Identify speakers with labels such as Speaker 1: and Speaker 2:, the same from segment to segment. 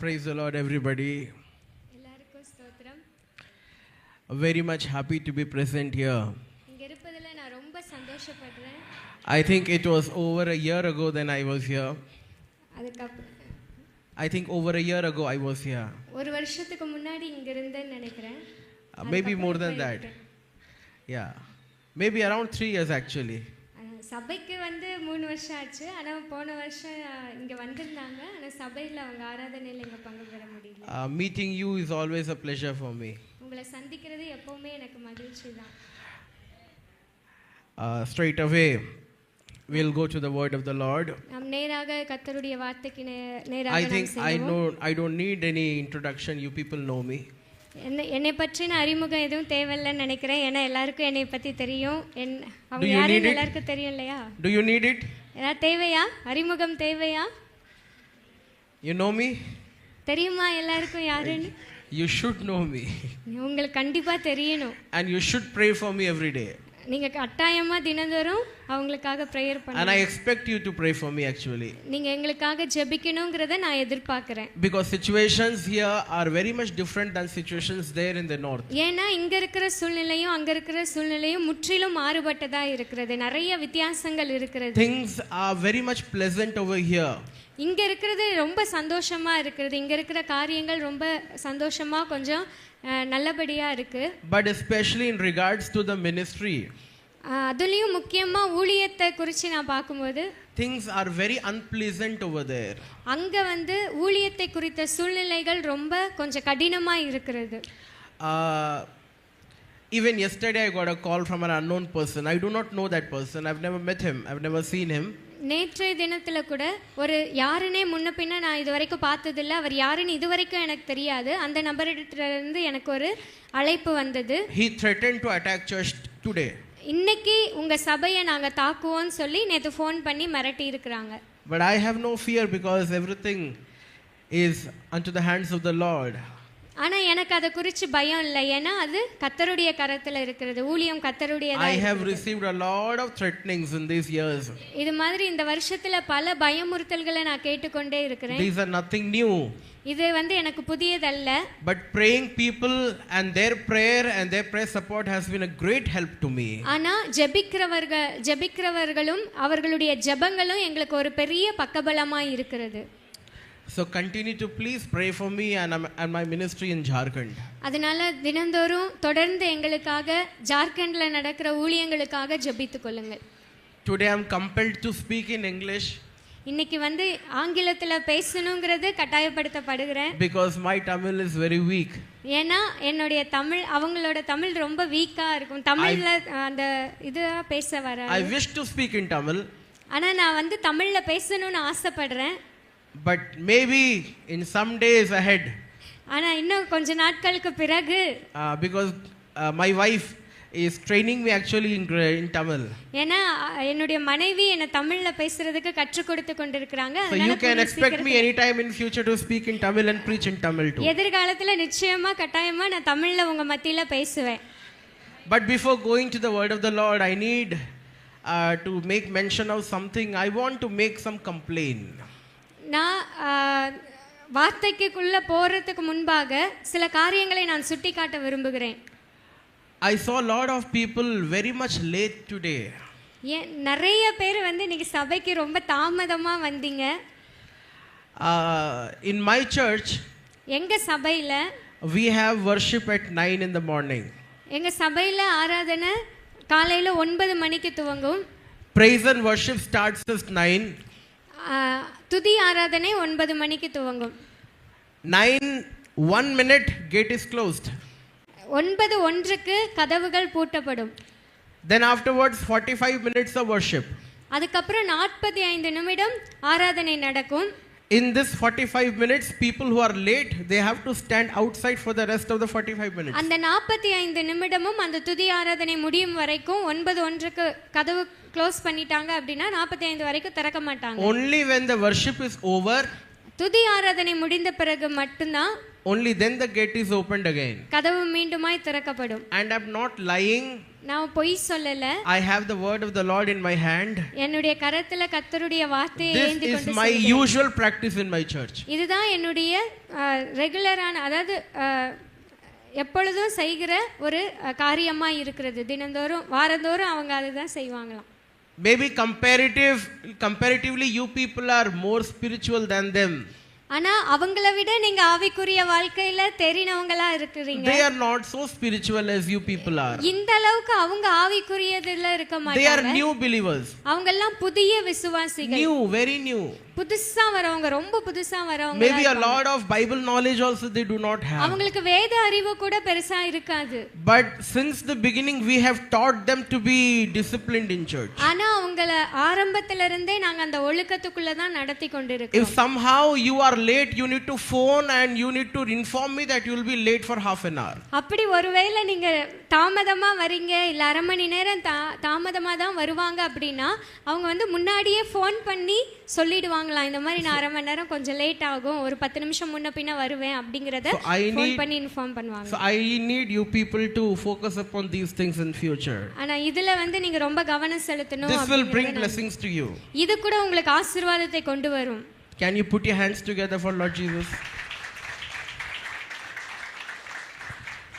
Speaker 1: Praise the Lord, everybody.
Speaker 2: எல்லாருக்கும் ஸ்தோத்திரம்.
Speaker 1: Very much happy to be present here.
Speaker 2: இங்க இருப்பதில நான் ரொம்ப சந்தோஷப்படுறேன்.
Speaker 1: I think it was over a year ago then I was here.
Speaker 2: அதுக்கப்புறம்
Speaker 1: I think over a year ago I was here.
Speaker 2: ஒரு வருஷத்துக்கு முன்னாடி இங்க இருந்தேன்னு நினைக்கிறேன்.
Speaker 1: Maybe more than that. Yeah. Maybe around 3 years actually.
Speaker 2: சபைக்கு வந்து 3 வருஷம் ஆச்சு. ஆனா போன வருஷம் இங்க வந்திருந்தாங்க. ஆனா சபையில அவங்க ஆராதனையில இங்க பங்கு பெற முடியல.
Speaker 1: Meeting you is always a pleasure for me.
Speaker 2: உங்களை சந்திக்கிறது எப்பவுமே எனக்கு மகிழ்ச்சி தான்.
Speaker 1: Straight away we'll go to the word of the Lord.
Speaker 2: நாம் நேராக கர்த்தருடைய வார்த்தைக்கு நேராக நாம் செல்வோம்.
Speaker 1: I know I don't need any introduction, you people know me.
Speaker 2: என்னை பற்றின அறிமுகம் எதுவும் தேவையில்லைன்னு நினைக்கிறேன். ஏன்னா எல்லாருக்கும் என்னை பற்றி தெரியும். அவங்க யாருன்னு எல்லாருக்கும் தெரியும் இல்லையா?
Speaker 1: Do you need it?
Speaker 2: ஏதாவது தேவையா? அறிமுகம் தேவையா?
Speaker 1: You know me?
Speaker 2: தெரியுமா எல்லாருக்கும் யாருன்னு?
Speaker 1: You should know me.
Speaker 2: உங்களுக்கு கண்டிப்பாக தெரியணும்.
Speaker 1: And you should pray for me every day.
Speaker 2: நீங்க கட்டாயமா தினந்தோறும் அவங்களுக்காக பிரேயர் பண்ணுங்க.
Speaker 1: And I expect you to pray for me actually.
Speaker 2: நீங்க எங்களுக்காக ஜெபிக்கணும்ங்கறதை நான் எதிர்பார்க்கிறேன்.
Speaker 1: Because situations here are very much different than situations there in the north.
Speaker 2: ஏன்னா இங்க இருக்கிற சூழ்நிலையும் அங்க இருக்கிற சூழ்நிலையும் முற்றிலும் மாறுபட்டதா இருக்கிறது. நிறைய வித்தியாசங்கள் இருக்கிறது.
Speaker 1: Things are very much pleasant over here.
Speaker 2: இங்க இருக்கிறது ரொம்ப சந்தோஷமா இருக்கிறது. இங்க இருக்கிற காரியங்கள் ரொம்ப சந்தோஷமா கொஞ்சம் நல்லபடியா இருக்கு.
Speaker 1: But especially in regards to the ministry.
Speaker 2: அதுலயும் முக்கியமா ஊழியத்தை குறித்து நான் பாக்கும்போது
Speaker 1: things are very unpleasant over there.
Speaker 2: அங்க வந்து ஊழியத்தை குறித்த சூழ்நிலைகள் ரொம்ப கொஞ்சம் கடினமா இருக்கிறது.
Speaker 1: Even yesterday I got a call from an unknown person. I do not know that person. I've never met him. I've never seen him.
Speaker 2: நேற்றைய தினத்துல கூட ஒரு யாருனே முன்ன பின்ன நான் இதுவரைக்கும் பார்த்ததில்லை. அவர் யாருன்னு இதுவரைக்கும் எனக்கு தெரியாது. அந்த நபரிடத்திலிருந்து எனக்கு ஒரு அழைப்பு வந்தது.
Speaker 1: He threatened to attack church today.
Speaker 2: இன்னைக்கு உங்க சபையை நாங்க தாக்குவோம்னு சொல்லி நேத்து ஃபோன் பண்ணி மிரட்டி இருக்கிறாங்க.
Speaker 1: But I have no fear because everything is unto the hands of the Lord.
Speaker 2: ஆனா எனக்கு அத குறித்து பயம் இல்லை. ஏன்னா அது கர்த்தருடைய கரத்துல இருக்கிறது. ஊழியம் கர்த்தருடையதா
Speaker 1: I have received a lot of threatenings in these years.
Speaker 2: இது மாதிரி இந்த வருஷத்துல பல பயமுறுத்தல்களை நான் கேட்டுக்கொண்டே இருக்கிறேன்.
Speaker 1: These are nothing new.
Speaker 2: இது வந்து எனக்கு புதியதல்ல.
Speaker 1: But praying people and their prayer support has been a great help to me.
Speaker 2: ஆனா ஜெபிக்கிறவர்களும் அவர்களுடைய ஜெபங்களும் எங்களுக்கு ஒரு பெரிய பக்கபலமா இருக்கிறது.
Speaker 1: So continue to please pray for me and my ministry in Jharkhand.
Speaker 2: அதனால தினந்தோறும் தொடர்ந்து எங்களுக்காக ஜார்க்கண்ட்ல நடக்கிற ஊழியங்களுக்காக ஜெபித்துக் கொள்ளுங்கள்.
Speaker 1: Today I am compelled to speak in English.
Speaker 2: இன்னைக்கு வந்து ஆங்கிலத்துல பேசணும்ங்கிறது கட்டாயப்படுத்தப்படுகிறேன்.
Speaker 1: Because my Tamil is very weak.
Speaker 2: ஏன்னா என்னுடைய தமிழ் அவங்களோட தமிழ் ரொம்ப வீக்கா இருக்கும். தமிழ்ல அந்த இது பேச வராது.
Speaker 1: I wish to speak in Tamil.
Speaker 2: ஆனா நான் வந்து தமிழ்ல பேசணும்னு ஆசைப்படுறேன்.
Speaker 1: But maybe in some days ahead.
Speaker 2: ஆனா இன்னும் கொஞ்ச நாட்களுக்கு பிறகு
Speaker 1: because my wife is training me actually in Tamil.
Speaker 2: ஏன்னா என்னுடைய மனைவி என்ன தமிழ்ல பேசுறதுக்கு கற்றுக் கொடுத்து கொண்டிருக்காங்க.
Speaker 1: So you can expect me anytime in future to speak in Tamil and preach in Tamil too.
Speaker 2: எதிர்காலத்துல நிச்சயமா கட்டாயமா நான் தமிழ்ல உங்க மத்தியில பேசுவேன்.
Speaker 1: But before going to the word of the Lord I need to make mention of something. I want to make some complaint.
Speaker 2: நான் வார்த்தைக்குள்ள போறதுக்கு முன்பாக சில காரியங்களை நான் சுட்டிக்காட்ட விரும்புகிறேன்.
Speaker 1: I saw a lot of people very much late today.
Speaker 2: நிறைய பேர் வந்து இன்னைக்கு சபைக்கு ரொம்ப தாமதமா வந்தீங்க.
Speaker 1: In my church
Speaker 2: எங்க சபையில
Speaker 1: we have worship at 9 in the morning.
Speaker 2: எங்க சபையில ஆராதனை காலையில 9 மணிக்கு துவங்கும்.
Speaker 1: Praise and worship starts at 9.
Speaker 2: துதி ஆராதனை 9 மணிக்கு துவங்கும்.
Speaker 1: 9:01 gate is closed.
Speaker 2: 9:01க்கு கதவுகள் பூட்டப்படும்.
Speaker 1: Then afterwards 45 minutes of worship.
Speaker 2: அதுக்கப்புறம் 45 நிமிடம் ஆராதனை நடக்கும்.
Speaker 1: In this 45 minutes people who are late they have to stand outside for the rest of the 45 minutes.
Speaker 2: அந்த 45 நிமிடமும் அந்த துதி ஆராதனை முடியும் வரைக்கும் 9:01க்கு கதவு க்ளோஸ் பண்ணிட்டாங்க அப்படினா 45 வரைக்கும் திறக்க மாட்டாங்க.
Speaker 1: Only when the worship is over,
Speaker 2: துதி ஆராதனை முடிந்த பிறகு மட்டும்தான்
Speaker 1: only then the gate is opened again.
Speaker 2: கதவு மீண்டுமாய் திறக்கப்படும்.
Speaker 1: And I'm not lying.
Speaker 2: நான் பொய் சொல்லல.
Speaker 1: I have the word of the Lord in my hand.
Speaker 2: என்னுடைய கரத்துல கர்த்தருடைய வார்த்தையை ஏந்தி கொண்டு
Speaker 1: This is my usual practice in my church.
Speaker 2: இதுதான் என்னுடைய ரெகுலரான, அதாவது எப்பொழுதும் செய்கிற ஒரு காரியமா இருக்கிறது. தினந்தோறும் வாரந்தோறும் அவங்க அதுதான் செய்வாங்களாம்.
Speaker 1: Maybe comparatively you people are more spiritual than them.
Speaker 2: ஆனா அவங்கள விட நீங்க ஆவிக்குரிய வாழ்க்கையில தெரினவங்களா இருக்கீங்க.
Speaker 1: They are not so spiritual as you people are.
Speaker 2: இந்த அளவுக்கு அவங்க ஆவிக்குரியதுல இருக்க மாட்டாங்க.
Speaker 1: They are new believers.
Speaker 2: அவங்க எல்லாம் புதிய விசுவாசிகள்.
Speaker 1: New, very new.
Speaker 2: புதுசா வரவங்க, ரொம்ப புதுசா வரவங்க.
Speaker 1: Maybe a lot of Bible knowledge also they do not have.
Speaker 2: அவங்களுக்கு வேத அறிவு கூட பெருசா இருக்காது.
Speaker 1: But since the beginning we have taught them to be disciplined in church.
Speaker 2: ஆனா அவங்கள ஆரம்பத்துல இருந்தே நாங்க அந்த ஒழுக்கத்துக்குள்ள தான் நடத்தி கொண்டிருக்கோம்.
Speaker 1: If somehow you are late, you need to phone and you need to inform me that you will be late for half an hour.
Speaker 2: அப்படி ஒருவேளை நீங்க தாமதமா வரீங்க, இல்ல அரை மணி நேரம் தாமதமா தான் வருவாங்க அப்படின்னா அவங்க வந்து முன்னாடியே ஃபோன் பண்ணி சொல்லிடுவாங்களாம், இந்த மாதிரி நான் அரை மணி நேரம் கொஞ்சம் லேட் ஆகும், ஒரு 10 நிமிஷம் முன்ன பின்ன வருவேன் அப்படிங்கறத ஃபோன் பண்ணி இன்ஃபார்ம் பண்ணுவாங்க.
Speaker 1: So I need you people to focus upon these things in future.
Speaker 2: ஆனா இதுல வந்து நீங்க ரொம்ப கவனம் செலுத்தணும்.
Speaker 1: This will bring blessings to you.
Speaker 2: இது கூட உங்களுக்கு ஆசீர்வாதத்தை கொண்டு வரும்.
Speaker 1: Can you put your hands together for Lord Jesus?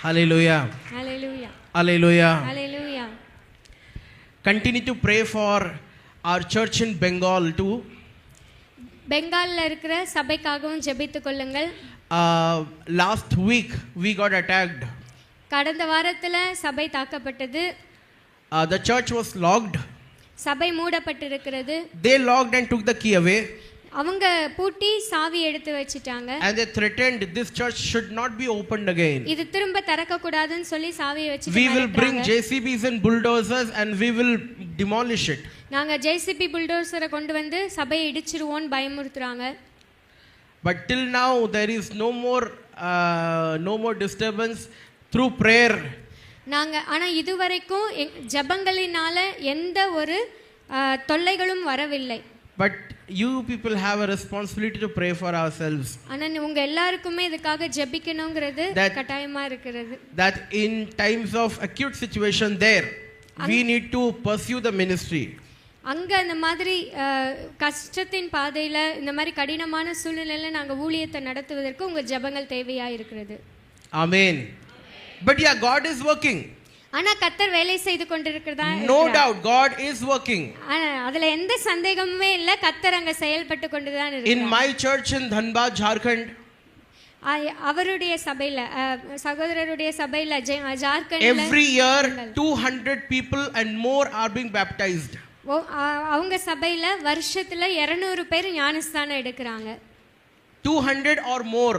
Speaker 1: Hallelujah.
Speaker 2: Hallelujah.
Speaker 1: Hallelujah.
Speaker 2: Hallelujah.
Speaker 1: Continue to pray for our church in Bengal too.
Speaker 2: பெங்கால்ல இருக்கிற சபைக்காகவும் ஜெபித்துக் கொள்ளுங்கள்.
Speaker 1: Last week we got attacked.
Speaker 2: கடந்த வாரத்துல சபை தாக்கப்பட்டது.
Speaker 1: The church was locked.
Speaker 2: சபை மூடப்பட்டிருக்கிறது.
Speaker 1: They locked and took the key away.
Speaker 2: அவங்க பூட்டி சாவி எடுத்து வச்சிட்டாங்க.
Speaker 1: And they threatened this church should not be opened again.
Speaker 2: இது திரும்ப திறக்க கூடாதுன்னு சொல்லி சாவியை வச்சிட்டு
Speaker 1: We will bring JCBs and bulldozers and we will demolish it.
Speaker 2: நாங்க JCB புல்டோசரை கொண்டு வந்து சபையை இடிச்சிருவோம்னு பயமுறுத்துறாங்க.
Speaker 1: But till now there is no more disturbance through prayer.
Speaker 2: நாங்க ஆனா இதுவரைக்கும் ஜெபங்களினால எந்த ஒரு தொல்லைகளும் வரவில்லை.
Speaker 1: But you people have a responsibility to pray for ourselves.
Speaker 2: ஆனா உங்க எல்லாருக்குமே இதுக்காக ஜெபிக்கணும்ங்கிறது கட்டாயமா இருக்குது.
Speaker 1: That in times of acute situation there we need to pursue the ministry.
Speaker 2: அங்க அந்த மாதிரி கஷ்டத்தின் பாதையில இந்த மாதிரி கடினமான சூழ்நிலையில நாங்க ஊழியத்தை நடத்துவதற்கு உங்க ஜெபங்கள் தேவையா இருக்கிறது.
Speaker 1: Amen. But yeah, God is working.
Speaker 2: ஆனா கர்த்தர் வேலை செய்து கொண்டிருக்கிறதா?
Speaker 1: No doubt God is working.
Speaker 2: அதுல எந்த சந்தேகமுமே இல்ல, கர்த்தர் அங்க செயல்பட்டு கொண்டுதான் இருக்கிறார்.
Speaker 1: In my church in Dhanbad, Jharkhand,
Speaker 2: அவருடைய சபையில சகோதரருடைய சபையில ஜார்க்கண்ட்ல
Speaker 1: every year 200 people and more are being baptized.
Speaker 2: அவங்க சபையில வருஷத்துல 200 பேர் ஞானஸ்நானம் எடுக்கறாங்க.
Speaker 1: 200 or more.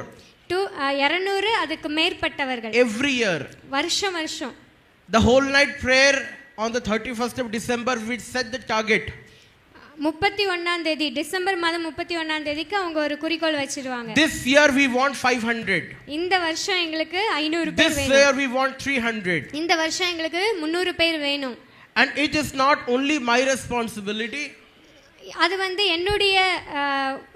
Speaker 2: 200 அதுக்கு மேற்பட்டவர்கள்
Speaker 1: every year.
Speaker 2: வருஷம்.
Speaker 1: The whole night prayer on the 31st of December we set the target.
Speaker 2: 31ஆம் தேதி டிசம்பர் மாதம் 31ஆம் தேதிக்கு அவங்க ஒரு குறிக்கோள் வச்சிடுவாங்க.
Speaker 1: This year we want 500.
Speaker 2: இந்த வருஷம் எங்களுக்கு 500 பேர் வேணும்.
Speaker 1: This year we want 300.
Speaker 2: இந்த வருஷம் எங்களுக்கு 300 பேர் வேணும்.
Speaker 1: And it is not only my responsibility.
Speaker 2: அது வந்து என்னுடைய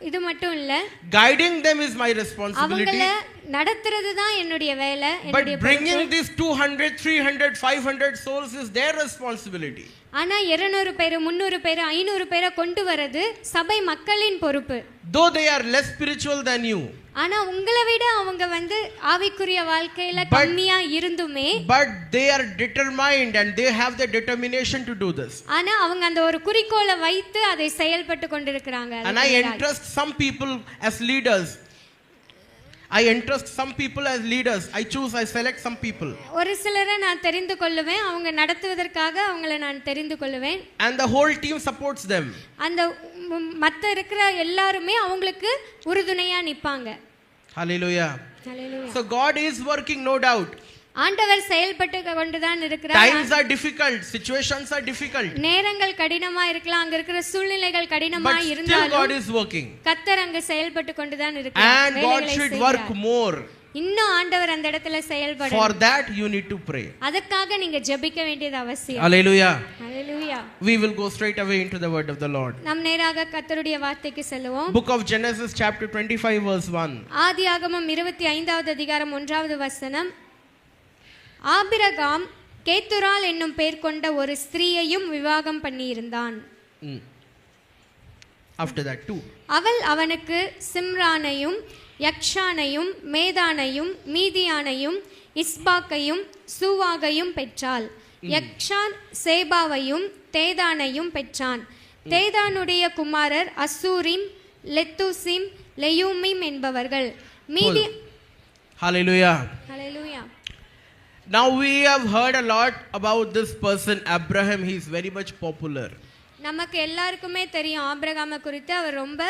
Speaker 2: இது மட்டும் இல்ல.
Speaker 1: Guiding them is my responsibility.
Speaker 2: அவங்கள நடத்துறது தான் என்னுடைய வேலை, என்னுடைய
Speaker 1: பொறுப்பு. But bringing these 200, 300, 500 souls is their responsibility.
Speaker 2: ஆனா 200 பேர் 300 பேர் 500 பேரை கொண்டு வரது சபை மக்களின் பொறுப்பு.
Speaker 1: Though they are less spiritual than you.
Speaker 2: ஆனா உங்களை விட அவங்க வந்து ஆவிக்குரிய வாழ்க்கையில கம்மியா இருந்துமே
Speaker 1: but they are determined and they have the determination to do this.
Speaker 2: ஆனா அவங்க அந்த ஒரு குறிக்கோளை வைத்து அதை செயல்பட்டு கொண்டிருக்காங்க.
Speaker 1: And I entrust some people as leaders. I entrust some people as leaders. I select some people.
Speaker 2: ஒரு சிலரை நான் தெரிந்து கொள்ளுவேன், அவங்க நடத்துவதற்காக அவங்களை நான் தெரிந்து கொள்ளுவேன்.
Speaker 1: And the whole team supports them.
Speaker 2: அந்த மத்த இருக்கிற எல்லாரும் அவங்களுக்கு உறுதுணையா நிப்பாங்க.
Speaker 1: Hallelujah.
Speaker 2: Hallelujah.
Speaker 1: So God is working, no doubt.
Speaker 2: ஆண்டவர் செயல்பட்டு கொண்டுதான் இருக்கிறார்.
Speaker 1: Times are difficult, situations are difficult.
Speaker 2: நேரங்கள் கடினமா இருக்கலாம், அங்க இருக்கிற சூழ்நிலைகள் கடினமா இருந்தாலும்
Speaker 1: God is working.
Speaker 2: கர்த்தர் அங்க செயல்பட்டு கொண்டுதான் இருக்கிறார்.
Speaker 1: And God should work more.
Speaker 2: இன்னும் ஆண்டவர் அந்த இடத்துல செயல்படணும்.
Speaker 1: For that you need to pray.
Speaker 2: அதற்காக நீங்க ஜெபிக்க வேண்டியது அவசியம்.
Speaker 1: Hallelujah.
Speaker 2: Hallelujah.
Speaker 1: We will go straight away into the word of the Lord.
Speaker 2: நாம் நேராக கர்த்தருடைய வார்த்தைக்கு செல்லுவோம்.
Speaker 1: Book of Genesis chapter 25 verse 1.
Speaker 2: ஆதியாகமம் 25வது அதிகாரம் 1வது வசனம். ஆபிரகாம் கேத்துராள் என்னும் பேர் கொண்ட ஒரு ஸ்திரீயையும் விவாகம் பண்ணியிருந்தான்.
Speaker 1: After that too.
Speaker 2: அவள் அவனுக்கு சிம்ரானையும் யக்ஷானையும் மேதானையும் மீதியானையும் இஸ்பாக்கையும் சூவாகையும் பெற்றாள். யக்ஷான் சேபாவையும் தேதானையும் பெற்றான். தேதானுடைய குமாரர் அசூரிம் லெத்துசிம் லெயூமிம் என்பவர்கள். மீதி
Speaker 1: Hallelujah.
Speaker 2: Hallelujah.
Speaker 1: Now we have heard a lot about this person Abraham. He is very much popular.
Speaker 2: நமக்கு எல்லாருக்குமே தெரியும் ஆபிரகாமை குறித்து. அவர் ரொம்ப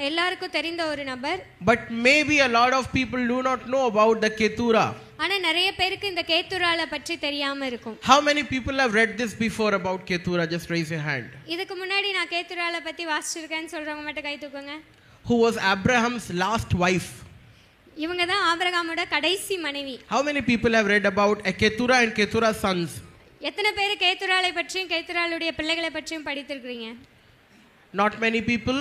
Speaker 2: எல்லாருக்கும் தெரிந்த ஒரு நபர்.
Speaker 1: But maybe a lot of people do not know about the Ketura.
Speaker 2: ஆனா நிறைய பேருக்கு இந்த கேத்துராளை பற்றி தெரியாம இருக்கும்.
Speaker 1: How many people have read this before about Ketura? Just raise your hand.
Speaker 2: இதுக்கு முன்னாடி நான் கேத்துராளை பத்தி வாசிச்சிருக்கேன்னு சொல்றவங்க மட்டும் கை தூக்குங்க.
Speaker 1: Who was Abraham's last wife?
Speaker 2: இவங்க தான் ஆபிரகாமோட கடைசி மனைவி.
Speaker 1: How many people have read about Ketura and Ketura's sons?
Speaker 2: எத்தனை பேர் கேத்துராளை பற்றியும் கேத்துராளுடைய பிள்ளைகளை பற்றியும் படித்திருக்கீங்க?
Speaker 1: Not many people.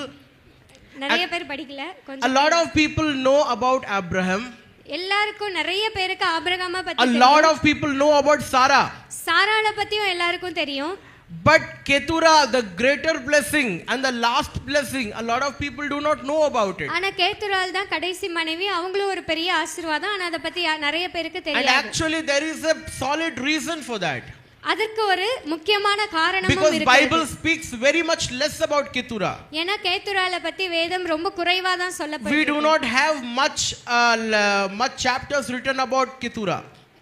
Speaker 2: நிறைய பேர் படிக்கல.
Speaker 1: A lot of people know about Abraham.
Speaker 2: எல்லாருக்கும் நிறைய பேருக்கு ஆபிரகாமை பத்தி
Speaker 1: A lot of people know about Sarah.
Speaker 2: சாராளை பத்தியும் எல்லாருக்கும் தெரியும்.
Speaker 1: But Ketura, the greater blessing and the last blessing, a lot of people do not know about it.
Speaker 2: ஆனா கேத்துராள் தான் கடைசி மனைவி. அவங்களும் ஒரு பெரிய ஆசீர்வாதம். ஆனா அத பத்தி நிறைய பேருக்கு
Speaker 1: And
Speaker 2: தெரியாது.
Speaker 1: actually there is a solid reason for that.
Speaker 2: அதற்கு ஒரு முக்கியமான காரணமும்
Speaker 1: Because
Speaker 2: இருக்கு.
Speaker 1: Bible speaks very much less about Ketura.
Speaker 2: ஏன்னா கேத்துராளை பத்தி வேதம் ரொம்ப குறைவா தான்
Speaker 1: We
Speaker 2: சொல்லப்படுது.
Speaker 1: do not have much chapters written about Ketura.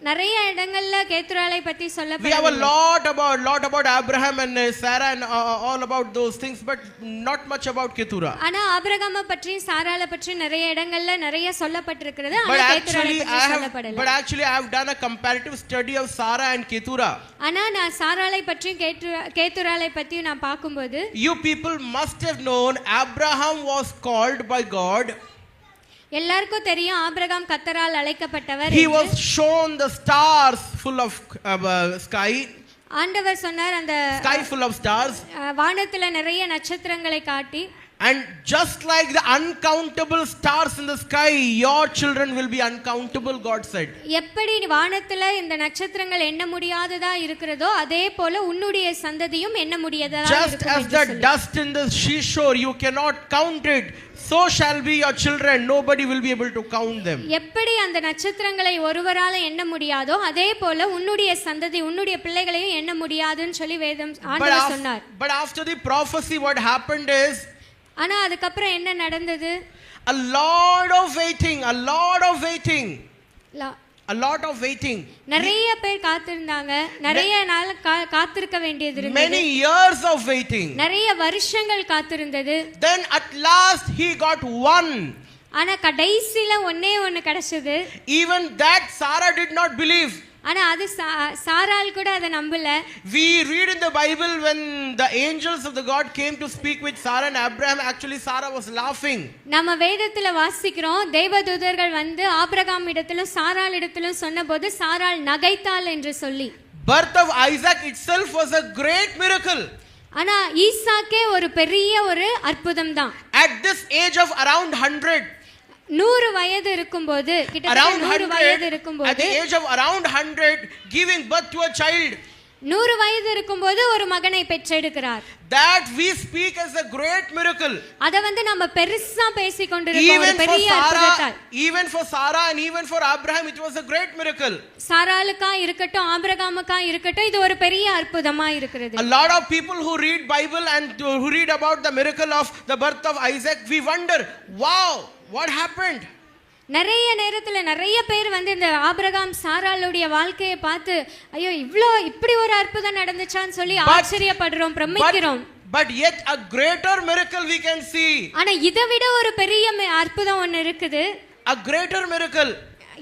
Speaker 2: நிறைய இடங்கள்ல கேத்துராளை பத்தி
Speaker 1: We have a
Speaker 2: சொல்லப்படுது.
Speaker 1: lot about Abraham and Sarah and all about those things, but not much about Ketura.
Speaker 2: ஆனா ஆபிரகாமை பற்றி சாராளை பற்றி நிறைய இடங்கள்ல நிறைய சொல்லப்பட்டிருக்கிறது. ஆனா
Speaker 1: But
Speaker 2: கேத்துராளை
Speaker 1: actually
Speaker 2: பற்றி சொல்லப்படல.
Speaker 1: I have done a comparative study of Sarah and Ketura.
Speaker 2: ஆனா நான் சாராளை பற்றி கேத்துராளை பத்தி நான் பாக்கும்போது
Speaker 1: You people must have known Abraham was called by God.
Speaker 2: எல்லாருக்கும் தெரியும் ஆபிரகாம் கர்த்தரால் அழைக்கப்பட்டவர்.
Speaker 1: He was shown the stars full of sky.
Speaker 2: ஆண்டவர் சொன்னார் அந்த
Speaker 1: Sky full of stars.
Speaker 2: வானத்துல நிறைய நட்சத்திரங்களை காட்டி,
Speaker 1: And just like the uncountable stars in the sky, your children will be uncountable, God said.
Speaker 2: எப்படி வானத்துல இந்த நட்சத்திரங்கள் எண்ண முடியாததா இருக்கிறதோ அதே போல உன்னுடைய சந்ததியும் எண்ண முடியாததா
Speaker 1: Just
Speaker 2: இருக்கும்
Speaker 1: as
Speaker 2: என்று
Speaker 1: the
Speaker 2: சொல்லி.
Speaker 1: dust in the seashore, you cannot count it, so shall be your children. Nobody will be able to count them.
Speaker 2: எப்படி அந்த நட்சத்திரங்களை ஒருவரால எண்ண முடியாதோ அதே போல உன்னுடைய சந்ததி உன்னுடைய பிள்ளைகளையும் எண்ண முடியாதுன்னு சொல்லி வேதம் ஆண்டவர் சொன்னார்.
Speaker 1: But after the prophecy, what happened is,
Speaker 2: ஆனா அதுக்கப்புறம் என்ன நடந்தது?
Speaker 1: a lot of waiting.
Speaker 2: நிறைய பேர் காத்திருந்தாங்க. நிறைய நாள் காத்திருக்க வேண்டியது இருந்தது.
Speaker 1: Many years of waiting.
Speaker 2: நிறைய வருஷங்கள் காத்திருந்தது.
Speaker 1: Then at last he got one.
Speaker 2: ஆனா கடைசில ஒண்ணே ஒண்ணு கிடைச்சது.
Speaker 1: Even that Sarah did not believe.
Speaker 2: ஆனா அது சாராள் கூட அதை நம்பல.
Speaker 1: We read in the Bible when the angels of the God came to speak with Sarah and Abraham, actually Sarah was laughing.
Speaker 2: நம்ம வேதத்துல வாசிக்கிறோம் தேவதூதர்கள் வந்து ஆபிரகாம் இடத்திலும் சாராள் இடத்திலும் சொன்னபோது சாராள் நகைத்தாள் என்று சொல்லி.
Speaker 1: Birth of Isaac itself was a great miracle.
Speaker 2: ஆனா ஈசாக்கே ஒரு பெரிய ஒரு அற்புதம் தான்.
Speaker 1: At this age of around 100,
Speaker 2: 100 வயது இருக்கும்போது, கிட்டத்தட்ட 100 வயது இருக்கும்போது,
Speaker 1: at the age of around 100, giving birth to a child.
Speaker 2: 100 வயது இருக்கும்போது ஒரு மகனை பெற்றெடுக்கிறார்.
Speaker 1: That we speak as a great miracle.
Speaker 2: அத வந்து நம்ம பெருசா பேசிக் கொண்டிருக்கோம் ஒரு பெரிய அற்புதத்தை.
Speaker 1: Even for Sarah and even for Abraham, it was a great miracle.
Speaker 2: சாராளுக்கா இருக்கட்டும் ஆபிரகாமுக்கா இருக்கட்டும் இது ஒரு பெரிய அற்புதமா இருக்கிறது.
Speaker 1: A lot of people who read Bible and who read about the miracle of the birth of Isaac, we wonder, wow, what happened?
Speaker 2: நிறைய நேரத்துல நிறைய பேர் வந்து இந்த ஆபிரகாம் சாராளுடைய வாழ்க்கையை பார்த்து ஐயோ இப்படி ஒரு அற்புதம் நடந்துச்சான்னு சொல்லி ஆச்சரியப்படுறோம், பிரமிக்கிறோம்.
Speaker 1: But yet a greater miracle we can see.
Speaker 2: ஆனா இதை விட ஒரு பெரிய அற்புதம் ஒன்னு இருக்குது.
Speaker 1: A greater miracle.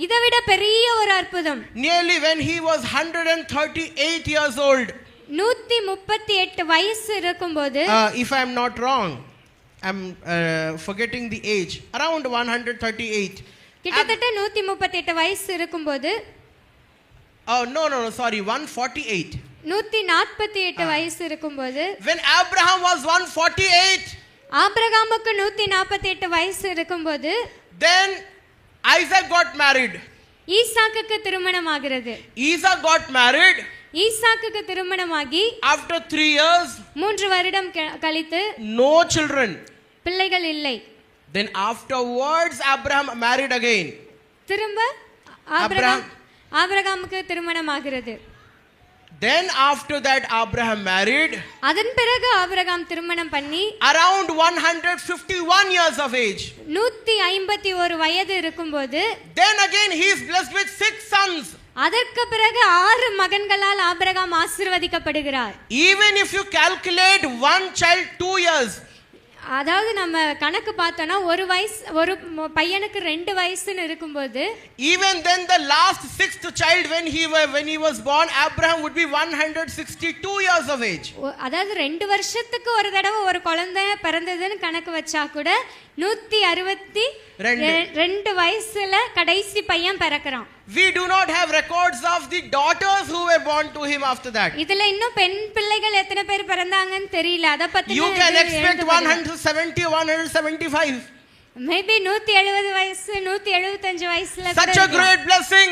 Speaker 2: இதை விட பெரிய ஒரு அற்புதம்.
Speaker 1: Nearly when he was 138 years old.
Speaker 2: 138 வயசு இருக்கும்போது,
Speaker 1: if I am not wrong, I'm forgetting the age, around 138.
Speaker 2: கிட்டத்தட்ட 138 வயசு இருக்கும்போது,
Speaker 1: no, sorry, 148.
Speaker 2: 148 வயசு இருக்கும்போது,
Speaker 1: when Abraham was 148,
Speaker 2: ஆபிரகாமுக்கு 148 வயசு இருக்கும்போது,
Speaker 1: then Isaac got married.
Speaker 2: ஈசாக்குக்கு திருமணம் ஆகிறது.
Speaker 1: Isaac got married.
Speaker 2: ஈசாக்குக்கு திருமணமாகி
Speaker 1: after 3 years
Speaker 2: 3 வருடம் கழித்து
Speaker 1: no children.
Speaker 2: பிள்ளைகள் இல்லை.
Speaker 1: Then afterwards Abraham married again.
Speaker 2: திரும்ப ஆபிரகாமுக்கு திருமணமாகிறது.
Speaker 1: Then after that Abraham married.
Speaker 2: அதன் பிறகு ஆபிரகாம் திருமணம் பண்ணி
Speaker 1: around 151 years of age.
Speaker 2: 151 வயது இருக்கும்போது
Speaker 1: Then again he is blessed with 6 sons.
Speaker 2: அதற்கு பிறகு 6 மகன்களால் Abraham ஆசீர்வதிக்கப்படுகிறார்.
Speaker 1: Even if you calculate one child 2 years.
Speaker 2: அதாவது நம்ம கணக்கு பார்த்தோம்னா ஒரு பையனுக்கு 2 வயசுன்னு இருக்கும்போது
Speaker 1: even then the last 6th child when he was born Abraham would be 162 years of age.
Speaker 2: அதாவது 2 வருஷத்துக்கு ஒரு தடவை ஒரு குழந்தை பிறந்ததுன்னு கணக்கு வச்சா கூட 162 வயசுல கடைசி பையன் பிறக்கறான்.
Speaker 1: We do not have records of the daughters who were born to him after that.
Speaker 2: இதுல இன்னும் பெண் பிள்ளைகள் எத்தனை பேர் பிறந்தாங்கன்னு தெரியல. அத பத்தி
Speaker 1: you can expect 170 175
Speaker 2: maybe 170 வயசு 175 வயசுல
Speaker 1: such a great blessing.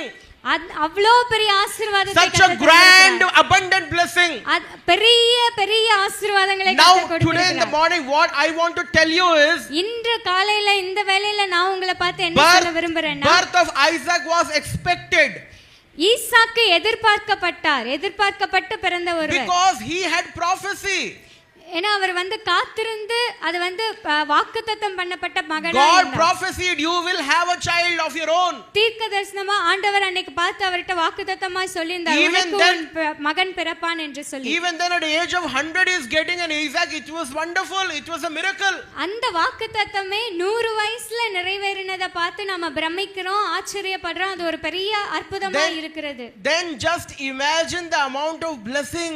Speaker 2: அவ்ளோ பெரிய ஆசீர்வாதத்தை
Speaker 1: such a grand abundant blessing.
Speaker 2: பெரிய ஆசீர்வாதங்களை
Speaker 1: now today in the morning what I want to tell you is
Speaker 2: இன்று காலையில இந்த வேளையில நான் உங்களை பார்த்து என்ன சொல்ல விரும்புறேன்னா
Speaker 1: birth of Isaac was expected.
Speaker 2: ஈசாக்கு எதிர்பார்க்கப்பட்டு பிறந்த ஒருவர்.
Speaker 1: because he had prophecy.
Speaker 2: ஏனா அவர் காத்திருந்து அது வாக்குத்தத்தம் பண்ணப்பட்ட மகனா
Speaker 1: God prophesied you will have a child of your own.
Speaker 2: தீர்க்கதரிசனமா ஆண்டவர் அன்னைக்கு பார்த்து அவர்ட்ட வாக்குத்தத்தமாய் சொல்லியிருந்தார் உனக்கு மகன் பிறப்பான் என்று சொல்லி.
Speaker 1: even then at the age of 100 is getting an Isaac. it was wonderful. it was a miracle.
Speaker 2: அந்த வாக்குத்தத்தமே 100 வயசுல நிறைவேறினதை பார்த்து நாம பிரமிக்கிறோம் ஆச்சரியப்படுறோம். அது ஒரு பெரிய அற்புதமா இருக்கிறது.
Speaker 1: then just imagine the amount of blessing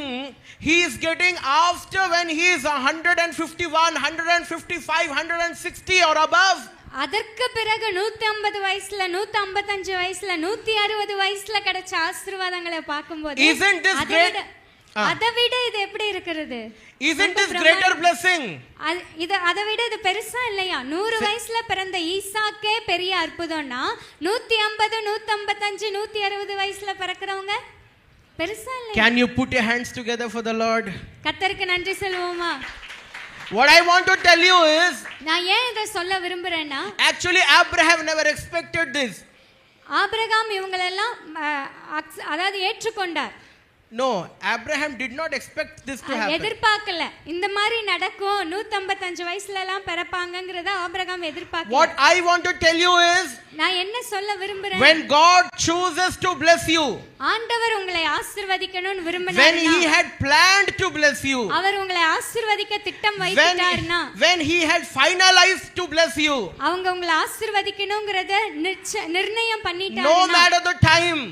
Speaker 1: he is getting after when he is 151 155 160 or above.
Speaker 2: அதற்கு பிறகு 150 வயசுல 155 வயசுல 160 வயசுல கிடைச்ச ஆசீர்வாதங்களை பாக்கும்போது
Speaker 1: isn't this great?
Speaker 2: அதவிட இது எப்படி இருக்குது?
Speaker 1: isn't this greater blessing?
Speaker 2: இது அதவிட இது பெருசா இல்லையா? 100 வயசுல பிறந்த ஈசாக்கே பெரிய அற்புதம்னா 150 155 160 வயசுல பிறக்கிறவங்க பெருசா இல்லையா?
Speaker 1: can you put your hands together for the Lord?
Speaker 2: கர்த்தருக்கு நன்றி சொல்லுவோமா?
Speaker 1: what I want to tell you is
Speaker 2: நான் ஏன் இத சொல்ல விரும்புறேன்னா
Speaker 1: actually Abraham never expected this.
Speaker 2: Abraham இவங்களெல்லாம் அதாவது ஏற்றுக்கொண்டார்.
Speaker 1: no, Abraham did not expect this to happen.
Speaker 2: எதிர்பார்க்கல இந்த மாதிரி நடக்கும் 155 வயசுல எல்லாம் பிறப்பாங்கங்கறத ஆபிரகாம் எதிர்பார்க்கல.
Speaker 1: what I want to tell you is
Speaker 2: நான் என்ன சொல்ல விரும்புறேன்
Speaker 1: when God chooses to bless you,
Speaker 2: ஆண்டவர் உங்களை ஆசீர்வதிக்கணும்னு விரும்பினார்,
Speaker 1: when he had planned to bless you,
Speaker 2: அவர் உங்களை ஆசீர்வதிக்க திட்டம் வைத்தார்னா,
Speaker 1: when he had finalized to bless you,
Speaker 2: அவங்க உங்களை ஆசீர்வதிக்கணும்ங்கறத நிர்ணயம் பண்ணிட்டார்.
Speaker 1: no matter the time,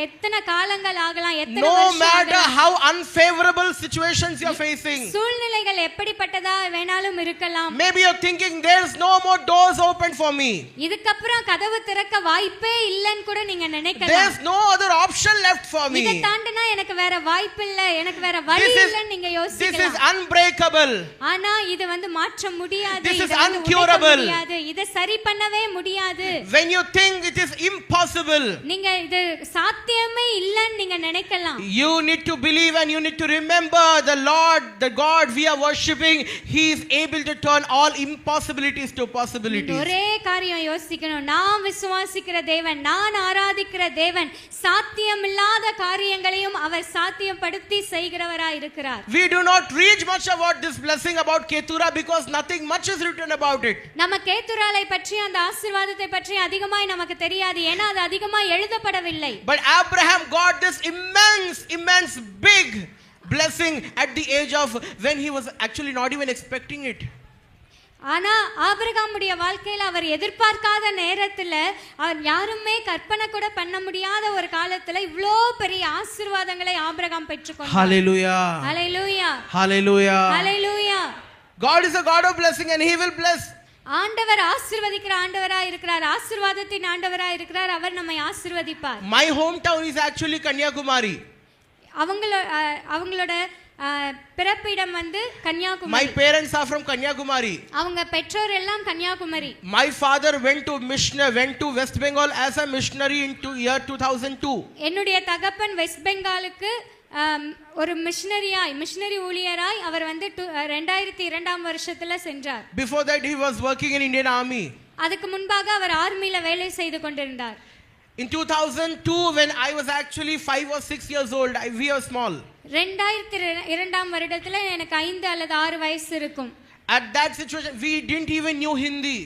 Speaker 2: எத்தனை காலங்கள் ஆகலாம், எத்தனை
Speaker 1: no
Speaker 2: வருஷம்
Speaker 1: matter how unfavorable situations you are facing,
Speaker 2: சூழ்நிலைகள் எப்படிப்பட்டதா வேணாலும் இருக்கலாம்.
Speaker 1: maybe you are thinking there is no more doors open for me,
Speaker 2: இதுக்கு அப்புறம் கதவு திறக்க வாய்ப்பே இல்லன்னு கூட நீங்க நினைக்கலாம்.
Speaker 1: there is no other option left for me,
Speaker 2: இத தாண்டனா எனக்கு வேற வாய்ப்பு இல்ல, எனக்கு வேற வழி இல்லன்னு நீங்க யோசிக்கலாம்.
Speaker 1: this is unbreakable,
Speaker 2: ஆனா இது மாற்ற முடியாது,
Speaker 1: this is
Speaker 2: இது
Speaker 1: uncurable,
Speaker 2: இத சரி பண்ணவே முடியாது.
Speaker 1: when you think it is impossible,
Speaker 2: நீங்க இது சாத்தியமே இல்லன்னு நீங்க நினைக்கலாம்.
Speaker 1: you need to believe and you need to remember the Lord, the God we are worshiping, he is able to turn all impossibilities to possibilities.
Speaker 2: ஒரே காரியம் யோசிக்கணும், நான் விசுவாசிக்கிற தேவன், நான் ஆராதிக்கிற தேவன் சாத்தியமில்லாத காரியங்களையும் அவர் சாத்தியப்படுத்தி செய்கிறவராய் இருக்கிறார்.
Speaker 1: we do not read much about this blessing about Ketura because nothing much is written about it.
Speaker 2: நம்ம கேத்துராலை பற்றி அந்த ஆசீர்வாதத்தை பற்றி அதிகமாய் நமக்கு தெரியாது, ஏனா அது அதிகமாய் எழுதப்படவில்லை.
Speaker 1: but Abraham got this immense big blessing at the age of when he was actually not even expecting it.
Speaker 2: ஆனா ஆபிரகாமுடைய வாழ்க்கையில அவர் எதிர்பார்க்காத நேரத்துல, அவர் யாருமே கற்பனை கூட பண்ண முடியாத ஒரு காலத்துல இவ்ளோ பெரிய ஆசீர்வாதங்களை ஆபிரகாம் பெற்றுக்கொண்டார்.
Speaker 1: hallelujah
Speaker 2: hallelujah
Speaker 1: hallelujah
Speaker 2: hallelujah.
Speaker 1: God is a God of blessing and he will bless.
Speaker 2: ஆண்டவர் ஆசீர்வதிக்கிற ஆண்டவராய் இருக்கிறார், ஆசீர்வாதத்தின் ஆண்டவராய் இருக்கிறார், அவர் நம்மை ஆசீர்வதிப்பார்.
Speaker 1: my hometown is actually Kanyakumari.
Speaker 2: அவங்களோட பிறப்பிடம் வந்து
Speaker 1: My
Speaker 2: Kanyakumari.
Speaker 1: parents are from Kanyakumari.
Speaker 2: அவங்க பெற்றோர் எல்லாம் Kanyakumari.
Speaker 1: My father went to West Bengal as a missionary into year 2002.
Speaker 2: என்னுடைய தகப்பன் வெஸ்ட் பெங்காலுக்கு ஒரு மிஷனரி ஊழியராய் அவர் வந்து 2002ஆம் வருஷத்துல சென்றார்.
Speaker 1: Before that he was working in Indian Army.
Speaker 2: அதுக்கு முன்பாக அவர் ஆர்மில வேலை செய்து கொண்டிருந்தார்.
Speaker 1: In 2002 when I was actually 5 or 6 years old, we were small.
Speaker 2: 2002ஆம் வருடத்துல எனக்கு 5 அல்லது 6 வயசு இருக்கும்.
Speaker 1: At that situation we didn't even knew Hindi.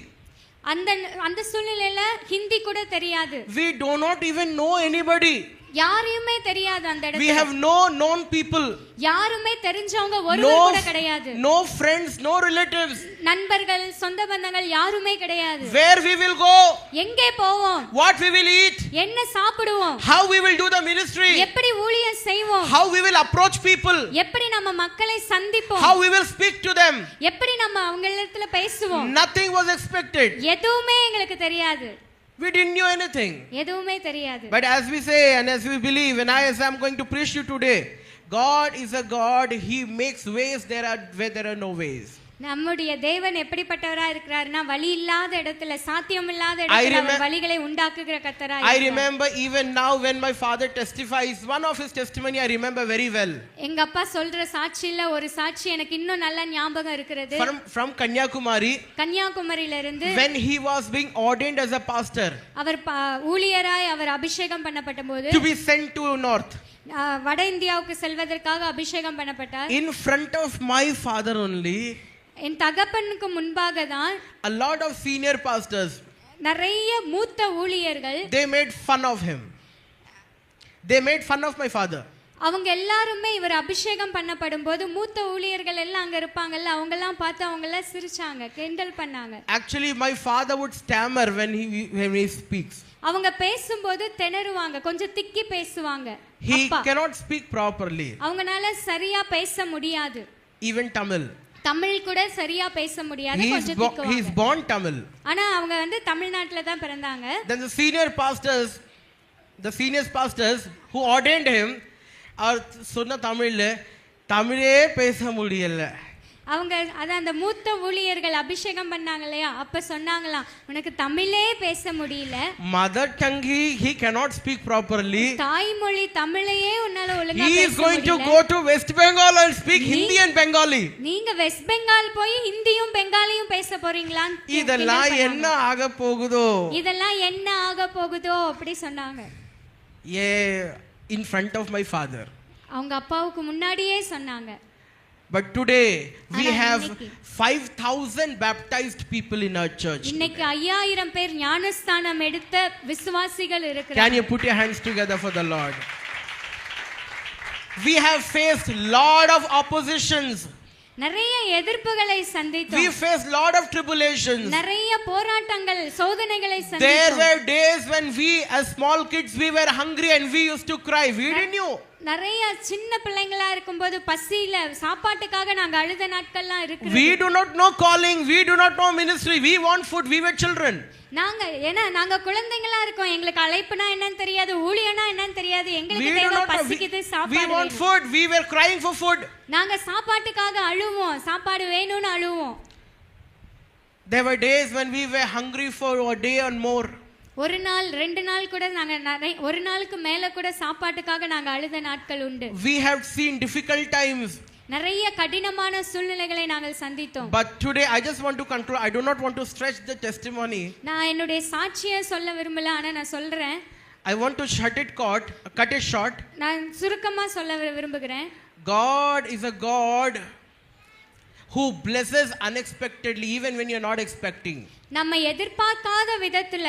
Speaker 2: அந்த சூழ்நிலையில ஹிந்தி கூட தெரியாது.
Speaker 1: We do not even know anybody.
Speaker 2: யாரையுமே தெரியாது அந்த இடத்துல.
Speaker 1: We have no known people.
Speaker 2: யாருமே தெரிஞ்சவங்க ஒருவர் கூட கிடையாது.
Speaker 1: No friends, no relatives.
Speaker 2: நண்பர்கள், சொந்த பந்தங்கள் யாருமே கிடையாது.
Speaker 1: Where we will go?
Speaker 2: எங்கே போவோம்?
Speaker 1: What we will eat?
Speaker 2: என்ன சாப்பிடுவோம்?
Speaker 1: How we will do the ministry?
Speaker 2: எப்படி ஊழியம் செய்வோம்?
Speaker 1: How we will approach people?
Speaker 2: எப்படி நம்ம மக்களை சந்திப்போம்?
Speaker 1: How we will speak to them?
Speaker 2: எப்படி நம்ம அவங்களிடத்துல பேசுவோம்?
Speaker 1: Nothing was expected.
Speaker 2: எதுவுமே எங்களுக்கு தெரியாது.
Speaker 1: We didn't know anything.
Speaker 2: எதுவுமே தெரியாது.
Speaker 1: But as we say and as we believe, and as I'm going to preach you today, God is a God. He makes ways where there are no ways.
Speaker 2: நம்முடைய தேவன் எப்படிப்பட்டவரா இருக்கிறார்னா வழி இல்லாத இடத்துல சாத்தியம் இல்லாத இடத்துல அவர் வழிகளை உண்டாக்குகிற கர்த்தரா இருக்கிறார்.
Speaker 1: I remember even now when my father testifies, one of his testimony I remember very well.
Speaker 2: எங்க அப்பா சொல்ற சாட்சியில ஒரு சாட்சி எனக்கு இன்னும் நல்ல ஞாபகம் இருக்கிறது.
Speaker 1: From Kanyakumari,
Speaker 2: கன்னியாகுமரியில இருந்து
Speaker 1: when he was being ordained as a pastor,
Speaker 2: அவர் ஊழியராய் அவர் அபிஷேகம் பண்ணப்பட்டபோது
Speaker 1: to be sent to north,
Speaker 2: வட இந்தியாவுக்கு செல்வதற்காக அபிஷேகம் பண்ணப்பட்டார்.
Speaker 1: in front of my father only,
Speaker 2: என் தகப்பனுக்கு முன்பாக தான்
Speaker 1: a lot of senior pastors,
Speaker 2: நிறைய மூத்த ஊழியர்கள்,
Speaker 1: they made fun of him. They made fun of my father.
Speaker 2: அவங்க எல்லாருமே இவர் அபிஷேகம் பண்ணப்படும் போது மூத்த ஊழியர்கள் எல்லாம் அங்க இருப்பாங்கல்ல, அவங்க எல்லாம் பார்த்து அவங்க எல்லாம் சிரிச்சாங்க, கிண்டல் பண்ணாங்க.
Speaker 1: Actually my father would stammer when he speaks.
Speaker 2: அவங்க பேசும்போது திணறுவாங்க, கொஞ்சம் திக்கி பேசுவாங்க.
Speaker 1: He cannot speak properly.
Speaker 2: அவங்கனால சரியா பேச முடியாது.
Speaker 1: Even Tamil.
Speaker 2: தமிழ் கூட சரியா பேச முடியாது, கொஞ்சம் திக்குவாங்க.
Speaker 1: He is born Tamil.
Speaker 2: ஆனா அவங்க வந்து தமிழ்நாட்டுல தான் பிறந்தாங்க.
Speaker 1: Then the senior pastors who ordained him are சொன்ன தமிழே பேச முடியல.
Speaker 2: அவங்க அந்த மூத்த ஊழியர்கள் அபிஷேகம் பண்ணாங்க இல்லையா, அப்ப சொன்னாங்களாம் உனக்கு தமிழே பேச முடியல,
Speaker 1: mother tongue he cannot speak properly,
Speaker 2: தாய்மொழி தமிழையே உன்னால ஒழுங்கா பேச
Speaker 1: முடியல. He is going to go to West Bengal and speak Hindi and Bengali.
Speaker 2: நீங்க வெஸ்ட் பெங்கால் போய் ஹிந்தியும் பெங்காலியும் பேச போறீங்களா?
Speaker 1: இதெல்லாம் என்ன ஆக போகுதோ
Speaker 2: அப்படி சொன்னாங்க.
Speaker 1: In front of my father.
Speaker 2: அவங்க அப்பாவுக்கு முன்னாடியே சொன்னாங்க.
Speaker 1: But today we have 5,000 baptized people in our church.
Speaker 2: இன்னைக்கு 5000 பேர் ஞானஸ்தானம் எடுத்த விசுவாசிகள் இருக்கிறாங்க.
Speaker 1: Can you put your hands together for the Lord? We have faced lot of oppositions.
Speaker 2: நிறைய எதிர்ப்புகளை சந்தித்தோம்.
Speaker 1: We faced lot of tribulations.
Speaker 2: நிறைய போராட்டங்கள், சோதனைகளை சந்தித்தோம்.
Speaker 1: There were days when we as small kids we were hungry and we used to cry. We didn't know.
Speaker 2: நிறைய சின்ன பிள்ளைங்களா இருக்கும்போது பசியில சாப்பாட்டுக்காக நாங்க அழுத நாட்கள்லாம் இருக்கு.
Speaker 1: We do not know calling, we do not know ministry, we want food, we were children.
Speaker 2: நாங்க குழந்தைகளா இருக்கோம், எங்களுக்கு அழைப்புனா என்னன்னு தெரியாது, ஊழியனா என்னன்னு தெரியாது, எங்களுக்கு தேவை பசிக்குது சாப்பாடு.
Speaker 1: We want food, we were crying for food.
Speaker 2: நாங்க சாப்பாட்டுக்காக அழுவோம், சாப்பாடு வேணும்னு அழுவோம்.
Speaker 1: There were days when we were hungry for a day or more.
Speaker 2: ஒரு நாள் 2 நாள் கூட நாங்க ஒரு நாளுக்கு மேல கூட சாப்பாட்டுக்காக நாங்க அழுத நாட்கள் உண்டு.
Speaker 1: We have seen difficult times.
Speaker 2: நிறைய கடினமான சூழ்நிலைகளை நாங்கள் சந்தித்தோம்.
Speaker 1: But today I just want to conclude. I do not want to stretch the testimony.
Speaker 2: நான் என்னுடைய சாட்சியை சொல்ல விரும்பல, ஆனா நான் சொல்றேன்.
Speaker 1: I want to cut it short.
Speaker 2: நான் சுருக்கமா சொல்ல விரும்புகிறேன்.
Speaker 1: God is a God who blesses unexpectedly even when you're not expecting.
Speaker 2: நம்ம எதிர்பார்க்காத விதத்துல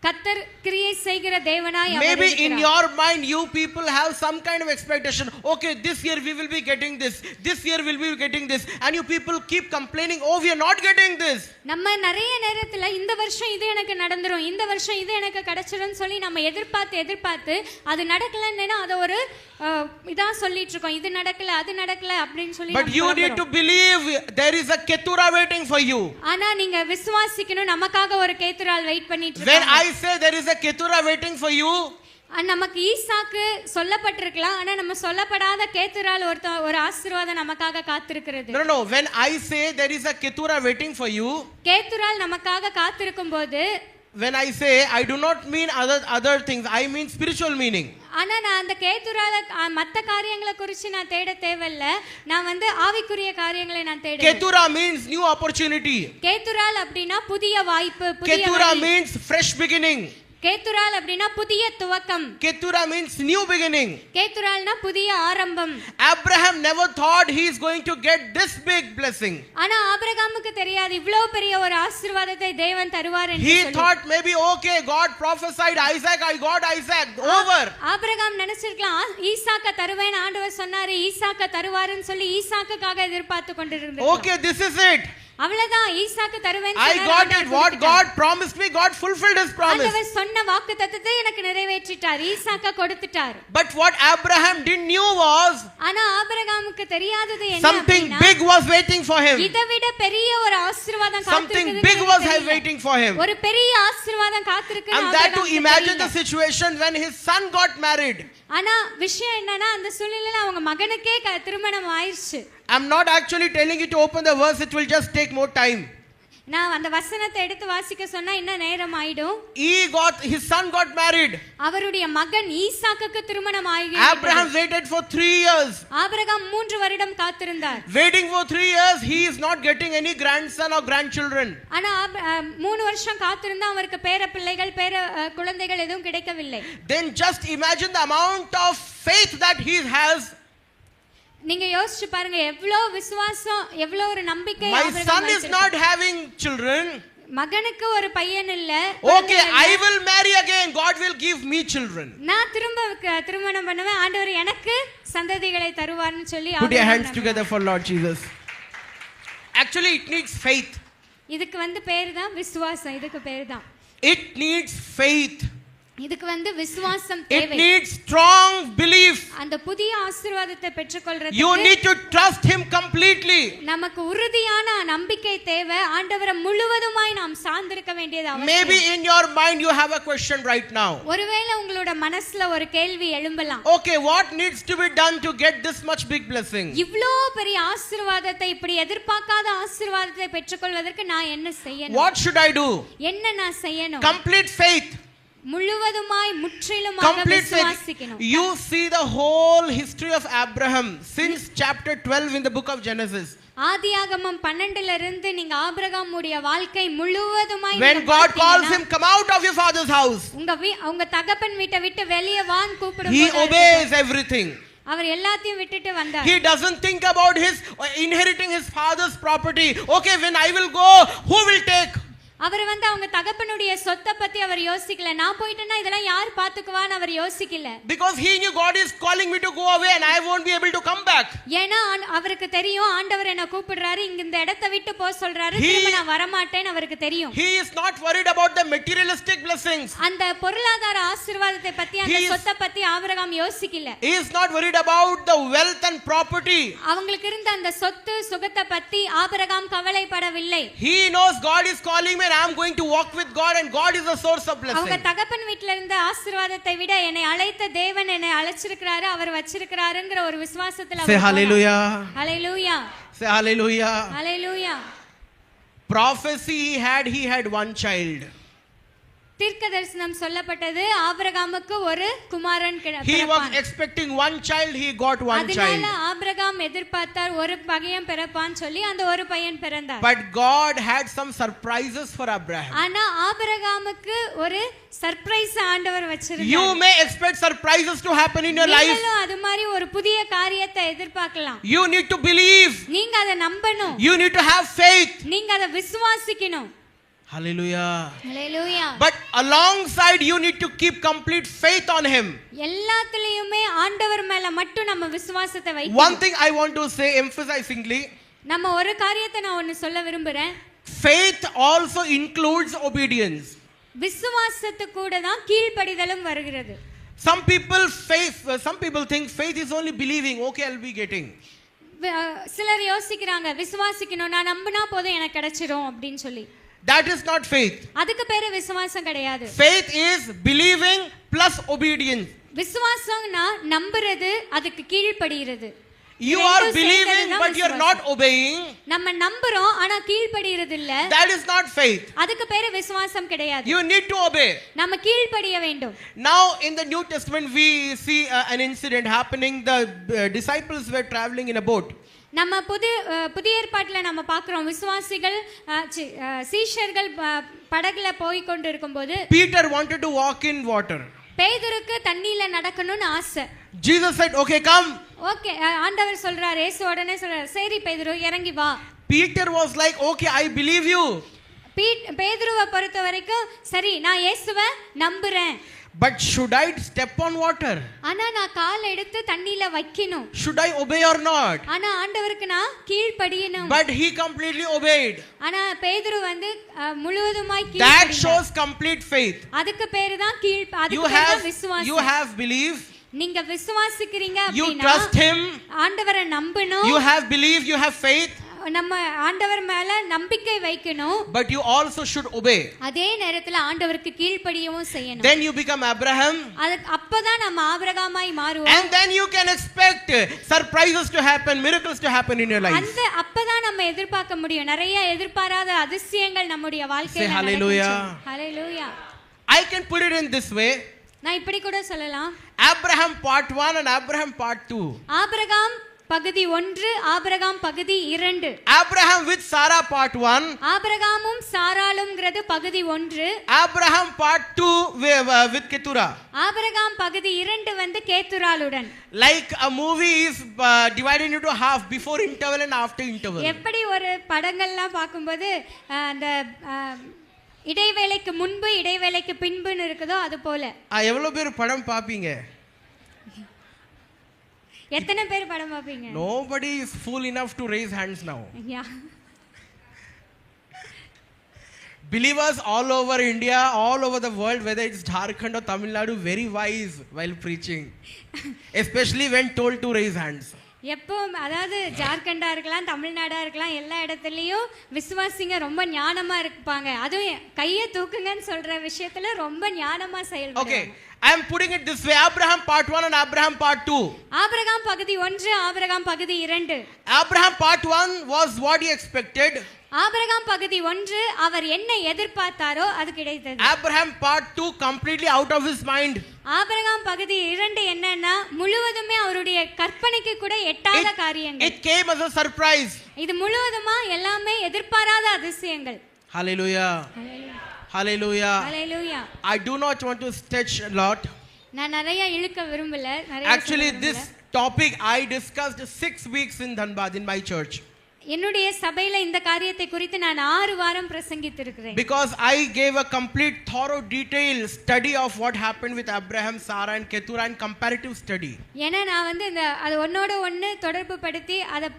Speaker 2: கர்த்தர் கிரியை செய்கிற தேவனாய் அவர் இருக்கிறார்.
Speaker 1: Maybe in your mind you people have some kind of expectation. Okay, this year we will be getting this. This year we will be getting this. And you people keep complaining, oh we are not getting this.
Speaker 2: நம்ம நிறைய நேரத்துல இந்த வருஷம் இது எனக்கு நடந்துரும், இந்த வருஷம் இது எனக்கு கிடைச்சிரும்னு சொல்லி நம்ம எதிர்பார்த்து அது நடக்கலன்னா அத ஒரு இதா சொல்லிட்டு இருக்கோம், இது நடக்கல அது நடக்கல அப்படினு சொல்லி.
Speaker 1: But you need to believe there is a ketura waiting for you.
Speaker 2: ஆனா நீங்க விசுவாசிக்கணும், நமக்காக ஒரு கேத்துரால் வெயிட் பண்ணிட்டு இருக்காங்க.
Speaker 1: When I say there is a ketura waiting for you,
Speaker 2: நமக்கு ஈசாக்கு சொல்லப்பட்டிருக்கலாம், ஆனா நம்ம சொல்லப்படாத கேத்துரால் ஒரு ஆசீர்வாதம் நமக்காக காத்திருக்கிறது.
Speaker 1: No, when I say there is a Ketura waiting for you,
Speaker 2: கேத்துரால் நமக்காக காத்திருக்கும் போது,
Speaker 1: when I say, I do not mean other things, I mean spiritual meaning.
Speaker 2: ஆனா நான் அந்த கேத்துரால மத்த காரியங்களை குறித்து நான் தேட தேவையில்ல, நான் வந்து ஆவிக்குரிய காரியங்களை நான் தேடுறேன்.
Speaker 1: Ketura means new opportunity.
Speaker 2: கேத்துரால் அப்படினா புதிய வாய்ப்பு, புதிய
Speaker 1: Ketura means fresh beginning.
Speaker 2: கேத்துரால் அப்படினா புதிய துவக்கம்.
Speaker 1: Ketura means new beginning.
Speaker 2: கேத்துரால்னா புதிய ஆரம்பம்.
Speaker 1: Abraham never thought he is going to get this big blessing.
Speaker 2: ஆனா ஆபிரகாமுக்கு தெரியாது இவ்வளவு பெரிய ஒரு ஆசீர்வாதத்தை தேவன் தருவார் என்று சொல்லி.
Speaker 1: He thought maybe okay, God prophesied Isaac, I got Isaac, over.
Speaker 2: Abraham நினைச்சிருக்கலாம் ஈசாக்க தருவேன் ஆண்டவர் சொன்னாரு, ஈசாக்க தருவாருன்னு சொல்லி ஈசாக்குக்காக எதிர்பார்த்து கொண்டிருந்தார்.
Speaker 1: Okay, this is it.
Speaker 2: அவ்வளவுதான், ஈசாக்கு தருவேன்
Speaker 1: I got it. What God promised me, God fulfilled his promise.
Speaker 2: ஆண்டவர் சொன்ன வாக்குத்தத்தத்தை எனக்கு நிறைவேற்றிட்டார், ஈசாக்க கொடுத்துட்டார்.
Speaker 1: But what Abraham didn't knew was,
Speaker 2: ஆனா ஆபிரகாமுக்கு தெரியாதது என்ன
Speaker 1: something big was waiting for him.
Speaker 2: இதைவிட பெரிய ஒரு ஆசீர்வாதம்
Speaker 1: Something big was waiting for him.
Speaker 2: ஒரு பெரிய ஆசீர்வாதம் காத்திருக்கு.
Speaker 1: And that to imagine the situation when his son got married.
Speaker 2: ஆனா விஷயம் என்னன்னா அந்த சூழ்நிலையில அவங்க மகனுக்கே திருமணம் ஆயிருச்சு.
Speaker 1: I'm not actually telling you to open the verse, it will just take more time.
Speaker 2: நான் அந்த வசனத்தை எடுத்து வாசிக்க சொன்னா இன்னும் நேரம் ஆயிடும்.
Speaker 1: His son got married.
Speaker 2: அவருடைய மகன் ஈசாக்குக்கு திருமணம் ஆயிற்று.
Speaker 1: Abraham waited for 3 years.
Speaker 2: Abraham 3 வருடம் காத்திருந்தார்.
Speaker 1: Waiting for 3 years, he is not getting any grandson or grandchildren.
Speaker 2: ஆனா 3 வருஷம் காத்திருந்தா அவருக்கு பேர பிள்ளைகள் குழந்தைகள் எதுவும் கிடைக்கவில்லை.
Speaker 1: Then just imagine the amount of faith that he has.
Speaker 2: நீங்க யோசிச்சு பாருங்க எவ்வளவு விசுவாசம், எவ்வளவு ஒரு நம்பிக்கை.
Speaker 1: My son is not having children.
Speaker 2: மகனுக்கு ஒரு பையன் இல்ல.
Speaker 1: Okay, I will marry again, God will give me children.
Speaker 2: நான் திரும்ப திருமணம் பண்ணுவேன், ஆண்டவர் எனக்கு சந்ததிகளை தருவார்னு சொல்லி.
Speaker 1: Put your hands together for Lord Jesus. Actually it needs faith.
Speaker 2: இதுக்கு வந்து பேரு தான் விசுவாசம், இதுக்கு பேரு தான்.
Speaker 1: It needs faith.
Speaker 2: இதுக்கு வந்து விசுவாசம் தேவை.
Speaker 1: It needs strong belief.
Speaker 2: அந்த புதிய ஆசீர்வாதத்தை பெற்றுக்கொள்றதுக்கு
Speaker 1: you need to trust him completely.
Speaker 2: நமக்கு உறுதியான நம்பிக்கை தேவை. ஆண்டவரை முழுவதுமாய் நாம் சார்ந்திருக்க வேண்டியது அவசியம்.
Speaker 1: Maybe in your mind you have a question right now.
Speaker 2: ஒருவேளை உங்களோட மனசுல ஒரு கேள்வி எழும்பலாம்.
Speaker 1: Okay, what needs to be done to get this much big blessing?
Speaker 2: இவ்ளோ பெரிய ஆசீர்வாதத்தை, இப்படி எதிர்பார்க்காத ஆசீர்வாதத்தை பெற்றுக்கொள்வதற்கு நான் என்ன செய்யணும்?
Speaker 1: What should I do?
Speaker 2: என்ன நான் செய்யணும்?
Speaker 1: Complete faith.
Speaker 2: முழுவதுமாய் முற்றிலுமாக விசுவாசிக்கணும்.
Speaker 1: You see the whole history of Abraham since chapter 12 in the book of Genesis.
Speaker 2: ஆதியாகமம் 12ல இருந்து நீங்க ஆபிரகாமுடைய வாழ்க்கை முழுவதுமாய்
Speaker 1: when God calls him, come out of your father's house,
Speaker 2: உங்க தகப்பன் வீட்டை விட்டு வெளியே வான்னு கூப்பிடும்போது
Speaker 1: he obeys everything.
Speaker 2: அவர் எல்லாத்தையும் விட்டுட்டு வந்தார்.
Speaker 1: He doesn't think about his inheriting his father's property. Okay, when I will go, who will take?
Speaker 2: அவர் வந்து அவங்க தகப்பனுடைய சொத்தை பத்தி அவர் யோசிக்கல. நான் போயிட்டேன்னா இதெல்லாம் யார் பாத்துக்குவான்னு அவர் யோசிக்கல.
Speaker 1: Because he knew God is calling me to go away and I won't be able to come back.
Speaker 2: ஏன்னா அவருக்கு தெரியும் ஆண்டவர் என்ன கூப்பிடுறாரு, இங்க இந்த இடத்தை விட்டு போ சொல்றாரு, திரும்ப நான் வர மாட்டேன்னு அவருக்கு தெரியும்.
Speaker 1: He is not worried about the materialistic blessings.
Speaker 2: அந்த பொருளாதார ஆசீர்வாதத்தை பத்தி, அந்த சொத்தை பத்தி ஆபிரகாம் யோசிக்கல.
Speaker 1: He is not worried about the wealth and property.
Speaker 2: அவங்களுக்கு இருந்த அந்த சொத்து சுகத்தை பத்தி ஆபிரகாம் கவலைப்படவில்லை.
Speaker 1: He knows God is calling me and I am going to walk with God and God is the source of blessing.
Speaker 2: அவங்க தகப்பன் வீட்ல இருந்த ஆசீர்வாதத்தை விட என்னை அழைத்த தேவன் என்னை அழைச்சிருக்காரு, அவர் வச்சிருக்காருங்கற ஒரு விசுவாசத்துல அவர்.
Speaker 1: Say hallelujah.
Speaker 2: Hallelujah.
Speaker 1: Say hallelujah.
Speaker 2: Hallelujah.
Speaker 1: Prophecy he had one child.
Speaker 2: தீர்க்கதரிசனம் சொல்லப்பட்டது ஆபிரகாமுக்கு ஒரு குமாரன் பிறப்பான்.
Speaker 1: He was expecting one child, he got one child.
Speaker 2: அதனால ஆபிரகாம் எதிர்பார்த்தார் ஒரு பையன் பிறப்பான்னு சொல்லி அந்த ஒரு பையன் பிறந்தார்.
Speaker 1: But God had some surprises for Abraham.
Speaker 2: ஆனா ஆபிரகாமுக்கு ஒரு சர்ப்ரைஸ் ஆண்டவர் வச்சிருந்தார்.
Speaker 1: You may expect surprises to happen in your life.
Speaker 2: நீங்களும் அது மாதிரி ஒரு புதிய காரியத்தை எதிர்பார்க்கலாம்.
Speaker 1: You need to believe.
Speaker 2: நீங்க அதை நம்பணும்.
Speaker 1: You need to have faith.
Speaker 2: நீங்க அதை விசுவாசிக்கணும்.
Speaker 1: Hallelujah.
Speaker 2: Hallelujah.
Speaker 1: But alongside you need to keep complete faith on him.
Speaker 2: எல்லாத்துலயுமே ஆண்டவர் மேல மட்டும் நம்ம விசுவாசத்தை வைக்கணும்.
Speaker 1: One thing I want to say emphasizingly,
Speaker 2: நம்ம ஒரு காரியத்தை நான் ஒன்னு சொல்ல விரும்புறேன்.
Speaker 1: Faith also includes obedience.
Speaker 2: விசுவாசத்து கூட தான் கீழ்ப்படிதலும் வருகிறது.
Speaker 1: Some people think faith is only believing, okay I'll be getting.
Speaker 2: சிலர் யோசிக்கிறாங்க விசுவாசிக்கணும், நான் நம்பினா போதும் எனக்கு கிடைச்சிரும் அப்படினு சொல்லி.
Speaker 1: That is not faith.
Speaker 2: அதுக்கு பேரு விசுவாசம் கிடையாது.
Speaker 1: Faith is believing plus obedience.
Speaker 2: விசுவாசம்னா நம்புறது, அதுக்கு கீழ்ப்படிகிறது.
Speaker 1: You are believing but you are not obeying.
Speaker 2: நம்ம நம்புறோம் ஆனா கீழ்ப்படிறது இல்ல.
Speaker 1: That is not faith.
Speaker 2: அதுக்கு பேரு விசுவாசம் கிடையாது.
Speaker 1: You need to obey.
Speaker 2: நம்ம கீழ்ப்படிய வேண்டும்.
Speaker 1: Now in the New Testament we see an incident happening. The disciples were traveling in a boat.
Speaker 2: நம்ம புதிய ஏற்பாட்டுல நம்ம பார்க்கிறோம், விசுவாசிகள் சீஷர்கள் படகுல போய் கொண்டு இருக்கும்போது
Speaker 1: Peter wanted to walk in water.
Speaker 2: பேதுருக்கு தண்ணியில நடக்கணும்னு ஆசை.
Speaker 1: Jesus said, "Okay, come."
Speaker 2: Okay, ஆண்டவர் சொல்றாரு, இயேசு உடனே சொல்றாரு, சரி பேதுரு இறங்கி வா.
Speaker 1: Peter was like, "Okay, I believe you."
Speaker 2: பேதுருவை பொறுத்த வரைக்கும் சரி நான் இயேசுவை நம்புறேன்.
Speaker 1: But should I step on water?
Speaker 2: ஆனா நான் கால் எடுத்து தண்ணியில வைக்கணும்.
Speaker 1: Should I obey or not?
Speaker 2: ஆனா ஆண்டவருக்கு நான் கீழ்ப்படியணும்.
Speaker 1: But he completely obeyed.
Speaker 2: ஆனா பேதுரு வந்து முழுவதுமாய் கீழ்ப்படினார்.
Speaker 1: That shows complete faith.
Speaker 2: அதுக்கு பேரு தான் அதுக்கு பேரு தான் விசுவாசம்.
Speaker 1: You have belief.
Speaker 2: நீங்க விசுவாசிக்கிறீங்க
Speaker 1: You
Speaker 2: அப்படினா
Speaker 1: trust him.
Speaker 2: ஆண்டவரை நம்பணும்.
Speaker 1: You have belief, you have faith.
Speaker 2: நம்ம ஆண்டவர் மேல நம்பிக்கை வைக்கணும்.
Speaker 1: But you also should obey.
Speaker 2: அதே நேரத்துல ஆண்டவருக்கு கீழ்ப்படியவும் செய்யணும்.
Speaker 1: Then you become Abraham.
Speaker 2: அப்பதான் நம்ம ஆபிரகாமாய் மாறுவோம்.
Speaker 1: And then you can expect surprises to happen, miracles to happen in your life.
Speaker 2: அப்பதான் நம்ம எதிர்பார்க்க முடியும். நிறைய எதிர்பாராத அதிசயங்கள் நம்முடைய வாழ்க்கையில நடக்கும்.
Speaker 1: Hallelujah.
Speaker 2: Hallelujah.
Speaker 1: I can put it in this way.
Speaker 2: நான் இப்படி கூட சொல்லலாம்.
Speaker 1: Abraham part 1 and Abraham part 2.
Speaker 2: Abraham பகுதி 1, ஆபிரகாம் பகுதி 2.
Speaker 1: Abraham with Sarah part 1.
Speaker 2: ஆபிரகாமும் சாராளும்ங்கிறது பகுதி 1.
Speaker 1: Abraham part 2 with Keturah.
Speaker 2: Abraham பகுதி 2 வந்து கேத்துராளுடன்.
Speaker 1: Like a movie is divided into half, before interval and after interval.
Speaker 2: எப்படி ஒரு படங்கள்லாம் பாக்கும்போது அந்த இடைவேளைக்கு முன்பு இடைவேளைக்கு பின்புன்னு இருக்குதோ அது போல.
Speaker 1: எவ்வளவு பேர் படம் பாப்பீங்க?
Speaker 2: எத்தனை பேர் படம் பாப்பீங்க?
Speaker 1: Nobody is fool enough to raise hands now.
Speaker 2: Yeah.
Speaker 1: Believers all over India, all over the world, whether it's Jharkhand or Tamil Nadu, very wise while preaching. Especially when told to raise hands.
Speaker 2: எப்பவும் அதாவது ஜார்க்கண்டா இருக்கலாம், தமிழ்நாடா இருக்கலாம், எல்லா இடத்துலயும் விசுவாசிங்க ரொம்ப ஞானமா இருப்பாங்க. அதுவும் கையை தூக்குங்கன்னு சொல்ற விஷயத்துல ரொம்ப ஞானமா செயல்படுவாங்க.
Speaker 1: Okay, I am putting it this way. Abraham part 1 and Abraham part 2.
Speaker 2: Abraham பகுதி 1, ஆபிரகாம் பகுதி 2.
Speaker 1: Abraham part 1 was what he expected.
Speaker 2: Abraham பகுதி 1 அவர் என்ன எதிர்பார்த்தாரோ அது கிடைத்தது.
Speaker 1: Abraham part 2 completely out of his mind.
Speaker 2: Abraham பகுதி 2 என்னன்னா முழுவதுமே அவருடைய கற்பனைக்கு கூட எட்டாத காரியங்கள்.
Speaker 1: It came as a surprise.
Speaker 2: இது முழுவதுமா எல்லாமே எதிர்பாராத அதிசயங்கள்.
Speaker 1: Hallelujah. Hallelujah.
Speaker 2: Hallelujah.
Speaker 1: I do not want to stretch a lot.
Speaker 2: நான் நிறைய இழுக்க விரும்பல.
Speaker 1: Actually this topic I discussed 6 weeks in Dhanbad in my church.
Speaker 2: என்னுடைய சபையில இந்த காரியத்தை குறித்து நான் 6 வாரம் பிரசங்கித்திருக்கிறேன்.
Speaker 1: Because I gave a complete thorough detailed study of what happened with Abraham, Sarah and Keturah and comparative study.
Speaker 2: ஏன்னா நான் வந்து இந்த அது ஒன்னோட ஒன்னு தொடர்பு படுத்தி அத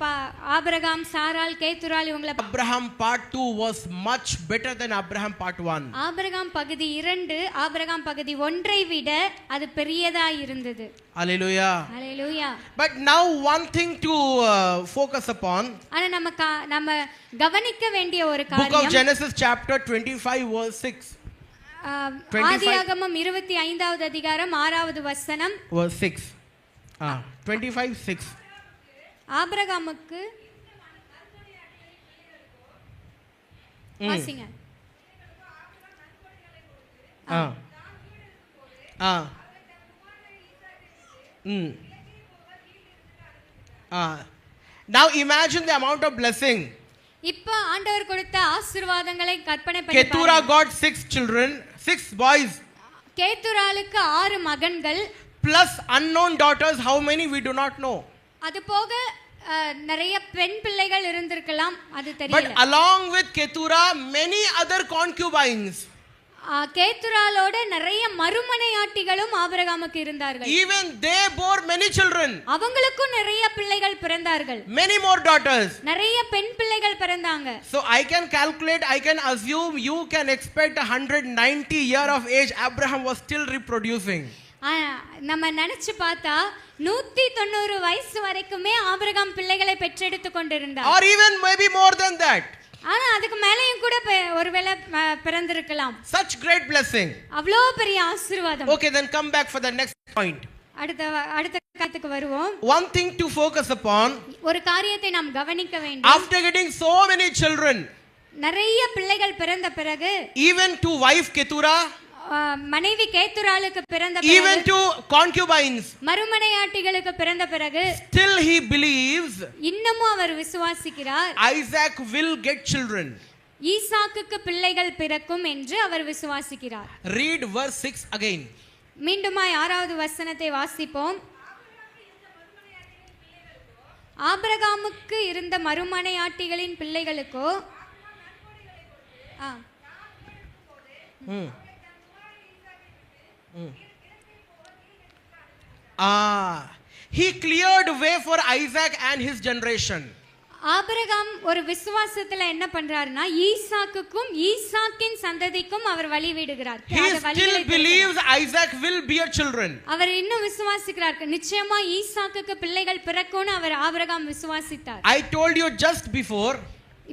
Speaker 2: ஆபிரகாம், சாராள், கேத்துராள் இவங்கள
Speaker 1: Abraham part 2 was much better than Abraham part 1.
Speaker 2: Abraham பகுதி 2 ஆபிரகாம் பகுதி 1ஐ விட அது பெரியதா இருந்தது.
Speaker 1: Hallelujah.
Speaker 2: Hallelujah.
Speaker 1: But now one thing to focus upon.
Speaker 2: ஆனா நம்ம கவனிக்க வேண்டிய ஒரு காரியம்.
Speaker 1: Book of Genesis chapter 25 verse 6.
Speaker 2: ஆதியாகமம் 25வது அதிகாரம் 6வது வசனம்.
Speaker 1: Verse 6. 25:6.
Speaker 2: ஆபிரகாமுக்கு வாசிங்க.
Speaker 1: Now imagine the amount of blessing.
Speaker 2: இப்ப ஆண்டவர் கொடுத்த ஆசீர்வாதங்களை கற்பனை பண்ணி பாருங்க.
Speaker 1: Keturah got 6 children, 6 boys.
Speaker 2: கேத்துராளுக்கு 6 மகன்கள்
Speaker 1: Plus unknown daughters, how many we do not know.
Speaker 2: அது போக நிறைய பெண் பிள்ளைகள் இருந்திருக்கலாம், அது தெரியல.
Speaker 1: But along with Keturah many other concubines.
Speaker 2: கேத்துராளோட நிறைய மறுமனையாட்டிகளும் ஆபிரகாமுக்கு இருந்தார்கள்.
Speaker 1: Even they bore many children.
Speaker 2: அவங்களுக்கும் நிறைய பிள்ளைகள் பிறந்தார்கள்.
Speaker 1: Many more daughters.
Speaker 2: நிறைய பெண் பிள்ளைகள் பிறந்தாங்க.
Speaker 1: So I can calculate, I can assume you can expect 190 year of age Abraham was still reproducing.
Speaker 2: நம்ம நினைச்சு பார்த்தா 190 வயசு வரைக்குமே ஆபிரகாம் பிள்ளைகளை பெற்றெடுத்து கொண்டிருந்தார்.
Speaker 1: Or even maybe more than that.
Speaker 2: ஆனா அதுக்கு மேலயும் கூட ஒருவேளை பிறந்திருக்கலாம்.
Speaker 1: Such great blessing.
Speaker 2: அவ்ளோ பெரிய ஆசீர்வாதம்.
Speaker 1: Okay, then come back for the next point.
Speaker 2: அடுத்த காரியத்துக்கு வருவோம்.
Speaker 1: One thing to focus upon.
Speaker 2: ஒரு காரியத்தை நாம் கவனிக்க வேண்டும்.
Speaker 1: After getting so many children,
Speaker 2: நிறைய பிள்ளைகள் பிறந்த பிறகு,
Speaker 1: even to wife Ketura,
Speaker 2: மனைவி கேத்துராளுக்கு பிறந்த பிறகு,
Speaker 1: even to concubines,
Speaker 2: மறுமனையாட்டிகளுக்கு பிறந்த பிறகு,
Speaker 1: still he believes
Speaker 2: இன்னமும் அவர் விசுவாசிக்கிறார்,
Speaker 1: Isaac will get children.
Speaker 2: ஈசாக்குக்கு பிள்ளைகள் பிறக்கும் என்று அவர் விசுவாசிக்கிறார்.
Speaker 1: Read verse 6 again.
Speaker 2: மீண்டுமாய் 6வது வசனத்தை வாசிப்போம். ஆபிரகாமுக்கு இருந்த மறுமனையாட்டிகளின் பிள்ளைகளுக்கோ
Speaker 1: he cleared way for Isaac and his generation.
Speaker 2: Abraham ஒரு விசுவாசத்துல என்ன பண்றாருன்னா ஈசாக்குக்கும் ஈசாக்கின் சந்ததிக்கும் அவர் வழி விடுகிறார்.
Speaker 1: He still believes Isaac will bear children.
Speaker 2: அவர் இன்னும் விசுவாசிக்கிறார், நிச்சயமா ஈசாக்குக்கு பிள்ளைகள் பிறக்கும்னு அவர் Abraham விசுவாசித்தார்.
Speaker 1: I told you just before,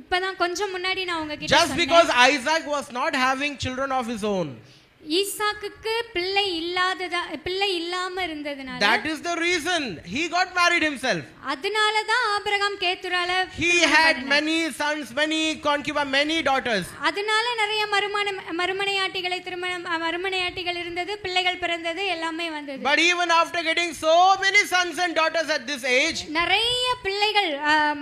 Speaker 2: இப்பதான் கொஞ்சம் முன்னாடி நான் உங்ககிட்ட
Speaker 1: just because Isaac was not having children of his own,
Speaker 2: ஈசாக்குக்கு பிள்ளை இல்லாம இருந்ததனால,
Speaker 1: that is the reason he got married himself.
Speaker 2: அதனால தான் Abraham கேத்துரால
Speaker 1: he had many sons, many concubines, many daughters.
Speaker 2: அதனால நிறைய மறுமனையாட்டிகள் இருந்தது, பிள்ளைகள் பிறந்தது, எல்லாமே வந்தது.
Speaker 1: But even after getting so many sons and daughters at this age,
Speaker 2: நிறைய பிள்ளைகள்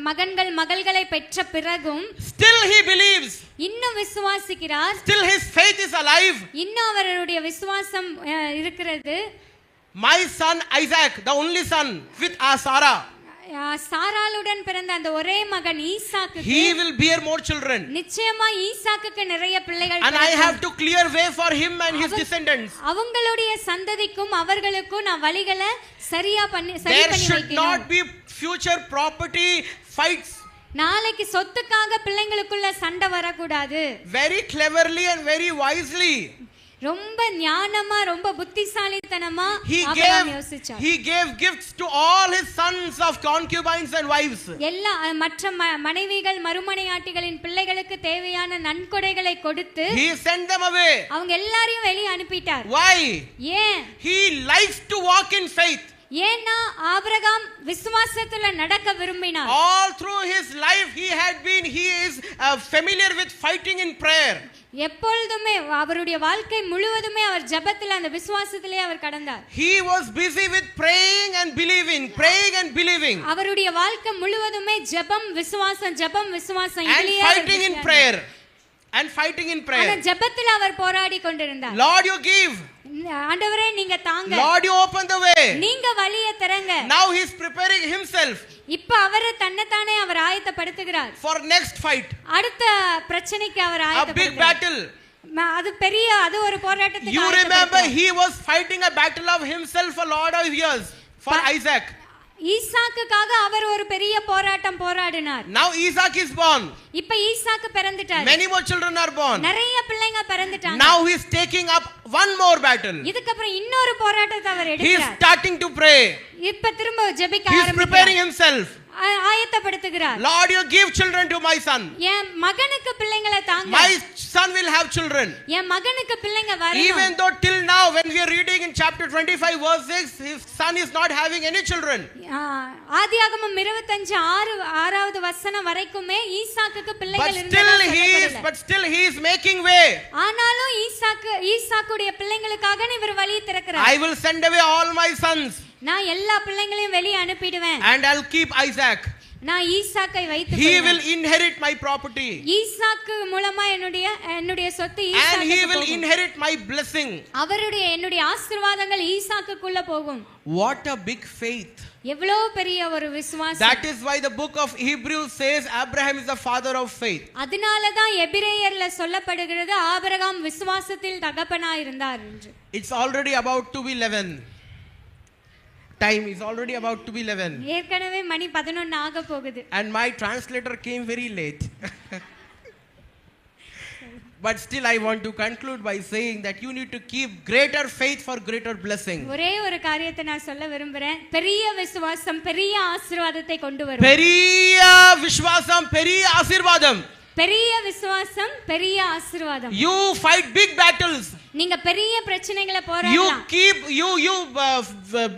Speaker 2: மகன்கள் மகள்களை பெற்ற பிறகும்,
Speaker 1: still he believes,
Speaker 2: இன்னும் விசுவாசிக்கிறார்,
Speaker 1: still his faith is alive.
Speaker 2: இன்னும் அவருடைய விசுவாசம் இருக்கிறது.
Speaker 1: My son Isaac, the only son with Sarah,
Speaker 2: சாராளுடன் பிறந்த அந்த ஒரே மகன் ஈசாக்கு,
Speaker 1: he will bear more children.
Speaker 2: நிச்சயமா ஈசாக்குக்கு நிறைய பிள்ளைகள்,
Speaker 1: and I have to clear way for him and his descendants.
Speaker 2: அவங்களுடைய சந்ததிக்கும் அவர்களுக்கும் நான் வழிகளை சரி பண்ணி
Speaker 1: there should
Speaker 2: வைக்கணும்.
Speaker 1: not be future property fights.
Speaker 2: நாளைக்கு சொத்துக்காக பிள்ளைங்களுக்குள்ள சண்டை வரக்கூடாது.
Speaker 1: very cleverly and very wisely,
Speaker 2: ரொம்ப ஞானமா ரொம்ப புத்திசாலித்தனமா
Speaker 1: Abraham
Speaker 2: யோசிச்சார்.
Speaker 1: he gave gifts to all his sons of concubines and wives.
Speaker 2: எல்லா மற்ற மனைவிகள் மறுமனையாட்டிகளின் பிள்ளைகளுக்கு தேவையான நன்கொடைகளை கொடுத்து
Speaker 1: he sent them away.
Speaker 2: அவங்க எல்லாரையும் வெளியே அனுப்பிட்டார்.
Speaker 1: why?
Speaker 2: ஏன்?
Speaker 1: he likes to walk in faith.
Speaker 2: ஏன்னா ஆபிரகாம் விசுவாசத்துல நடக்க விரும்பினார்.
Speaker 1: all through his life he is familiar with fighting in prayer.
Speaker 2: எப்பொழுதுமே அவருடைய வாழ்க்கை முழுவதுமே அவர் ஜெபத்துல அந்த விசுவாசத்திலே அவர் கடந்தார்.
Speaker 1: he was busy with praying and believing.
Speaker 2: அவருடைய வாழ்க்கை முழுவதுமே ஜெபம் விசுவாசம்
Speaker 1: and fighting in prayer.
Speaker 2: அந்த ஜெபத்துல அவர் போராடி கொண்டிருந்தார்.
Speaker 1: lord, you give.
Speaker 2: ஆண்டவரே நீங்க தாங்க.
Speaker 1: lord, you open the way.
Speaker 2: நீங்க வழியை திறங்க.
Speaker 1: now he is preparing himself.
Speaker 2: இப்ப அவர் தன்னைத்தானே அவர் ஆயத்தப்படுத்துகிறார்.
Speaker 1: for next fight.
Speaker 2: அடுத்த பிரச்சனைக்கு அவர்
Speaker 1: a
Speaker 2: ஆயத்தப்படுத்துகிறார்.
Speaker 1: big battle.
Speaker 2: அது ஒரு போராட்டத்துக்கு.
Speaker 1: you remember he was fighting a battle of himself for a lot of years for Isaac.
Speaker 2: ஈசாக்குக்காக அவர் ஒரு பெரிய போராட்டம் போராடினார்.
Speaker 1: now Isaac is born.
Speaker 2: இப்ப ஈசாக்கு பிறந்துட்டார்.
Speaker 1: many more children are born.
Speaker 2: நிறைய பிள்ளைங்க பிறந்துட்டாங்க.
Speaker 1: now he is taking up one more battle.
Speaker 2: இதுக்கு அப்புறம் இன்னொரு போராட்டத்தை அவர் எடுக்கிறார்.
Speaker 1: he is starting to pray.
Speaker 2: இப்ப திரும்ப ஜெபிக்க
Speaker 1: ஆரம்பிக்கிறார். he is preparing himself.
Speaker 2: ஆயத்தப்படுத்துகிறார்.
Speaker 1: lord, you give children to my son.
Speaker 2: என் மகனுக்கு பிள்ளைகளை தாங்க.
Speaker 1: my son will have children.
Speaker 2: என் மகனுக்கு பிள்ளைங்க வரணும்.
Speaker 1: even though till now when we are reading in chapter 25 verse 6, his son is not having any children.
Speaker 2: ஆதியாகமம் 25:6வது வசனம் வரைக்குமே ஈசாக்குக்கு பிள்ளைகள் இருந்தாங்க.
Speaker 1: but still he is making way.
Speaker 2: ஆனாலும் ஈசாக்குடைய பிள்ளைகளுக்காக இவர் வழி திறக்கிறார்.
Speaker 1: I will send away all my sons.
Speaker 2: நான் எல்லா பிள்ளைகளையும் வெளியே அனுப்பிடுவேன்.
Speaker 1: and I'll keep Isaac.
Speaker 2: நான் ஈசாக்கை வைத்துக்
Speaker 1: he will inherit my property.
Speaker 2: ஈசாக்கு மூலமா என்னுடைய சொத்து
Speaker 1: ஈசாக்குக்கு and he will inherit my blessing.
Speaker 2: என்னுடைய ஆசீர்வாதங்கள் ஈசாக்குக்குள்ள போகும்.
Speaker 1: what a big faith.
Speaker 2: எவ்வளவு பெரிய ஒரு விசுவாசம்.
Speaker 1: that is why the book of Hebrews says Abraham is the father of faith.
Speaker 2: அதனால தான் எபிரேயர்ல சொல்லப்படுகிறது ஆபிரகாம் விசுவாசத்தில் தகப்பனாய் இருந்தார் என்று.
Speaker 1: it's already about to be 11. time is already about to be 11.
Speaker 2: ஏற்கனவே மணி 11 ஆக போகுது.
Speaker 1: and my translator came very late. but still I want to conclude by saying that you need to keep greater faith for greater blessing.
Speaker 2: ஒரே ஒரு காரியத்தை நான் சொல்ல விரும்புறேன். பெரிய விசுவாசம் பெரிய ஆசீர்வாதத்தை கொண்டு வரும்.
Speaker 1: பெரிய விசுவாசம் பெரிய ஆசீர்வாதம்.
Speaker 2: பெரிய விசுவாசம் பெரிய ஆசீர்வாதம்.
Speaker 1: You fight big battles.
Speaker 2: நீங்க பெரிய பிரச்சனைகளை
Speaker 1: You
Speaker 2: போராடலாம்.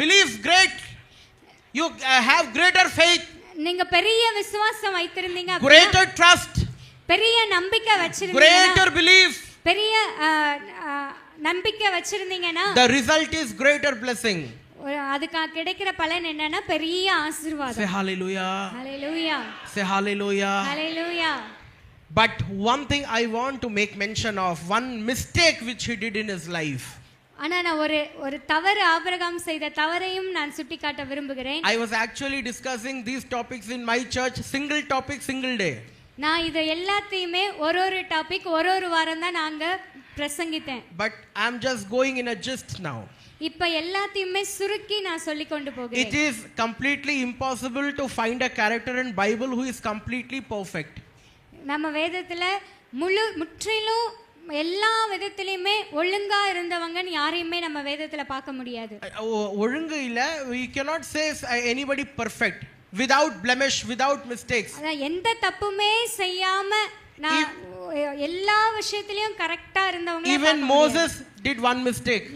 Speaker 1: believe great. You have greater faith,
Speaker 2: நீங்க பெரிய விசுவாசம் வைத்திருந்தீங்க,
Speaker 1: greater trust,
Speaker 2: பெரிய நம்பிக்கை வச்சிருந்தீங்க,
Speaker 1: greater belief.
Speaker 2: பெரிய நம்பிக்கை வச்சிருந்தீங்கன்னா
Speaker 1: The result is greater blessing.
Speaker 2: அதுக்கு கிடைக்கிற பலன் என்னன்னா பெரிய ஆசீர்வாதம்.
Speaker 1: Say hallelujah.
Speaker 2: Hallelujah.
Speaker 1: Say hallelujah.
Speaker 2: Hallelujah.
Speaker 1: But one thing I want to make mention of, one mistake which he did in his life.
Speaker 2: ஆனா நான் ஒரு தவறு ஆபிரகாம் செய்த தவறையும் நான் சுட்டிக்காட்ட விரும்புகிறேன்.
Speaker 1: I was actually discussing these topics in my church, single topic, single day.
Speaker 2: நான் இது எல்லாத்தையுமே ஒரு டாபிக் ஒரு வாரம் தான் நாங்க பிரசங்கித்தேன்.
Speaker 1: But I'm just going in a gist now.
Speaker 2: இப்ப எல்லாத்தையுமே சுருக்கி நான் சொல்லி கொண்டு போகிறேன்.
Speaker 1: It is completely impossible to find a character in Bible who is completely perfect.
Speaker 2: நம்ம வேதத்துல முற்றிலும் எல்லா விதத்திலயுமே ஒழுங்கா இருந்தவங்கன்னு யாரையுமே நம்ம வேதத்துல பார்க்க முடியாது.
Speaker 1: ஒழுங்கு இல்ல, we cannot say anybody perfect, without blemish, without mistakes.
Speaker 2: எந்த தப்புமே செய்யாம நான் எல்லா விஷயத்திலயும் கரெக்ட்டா இருந்தவங்க.
Speaker 1: Even Moses did one mistake.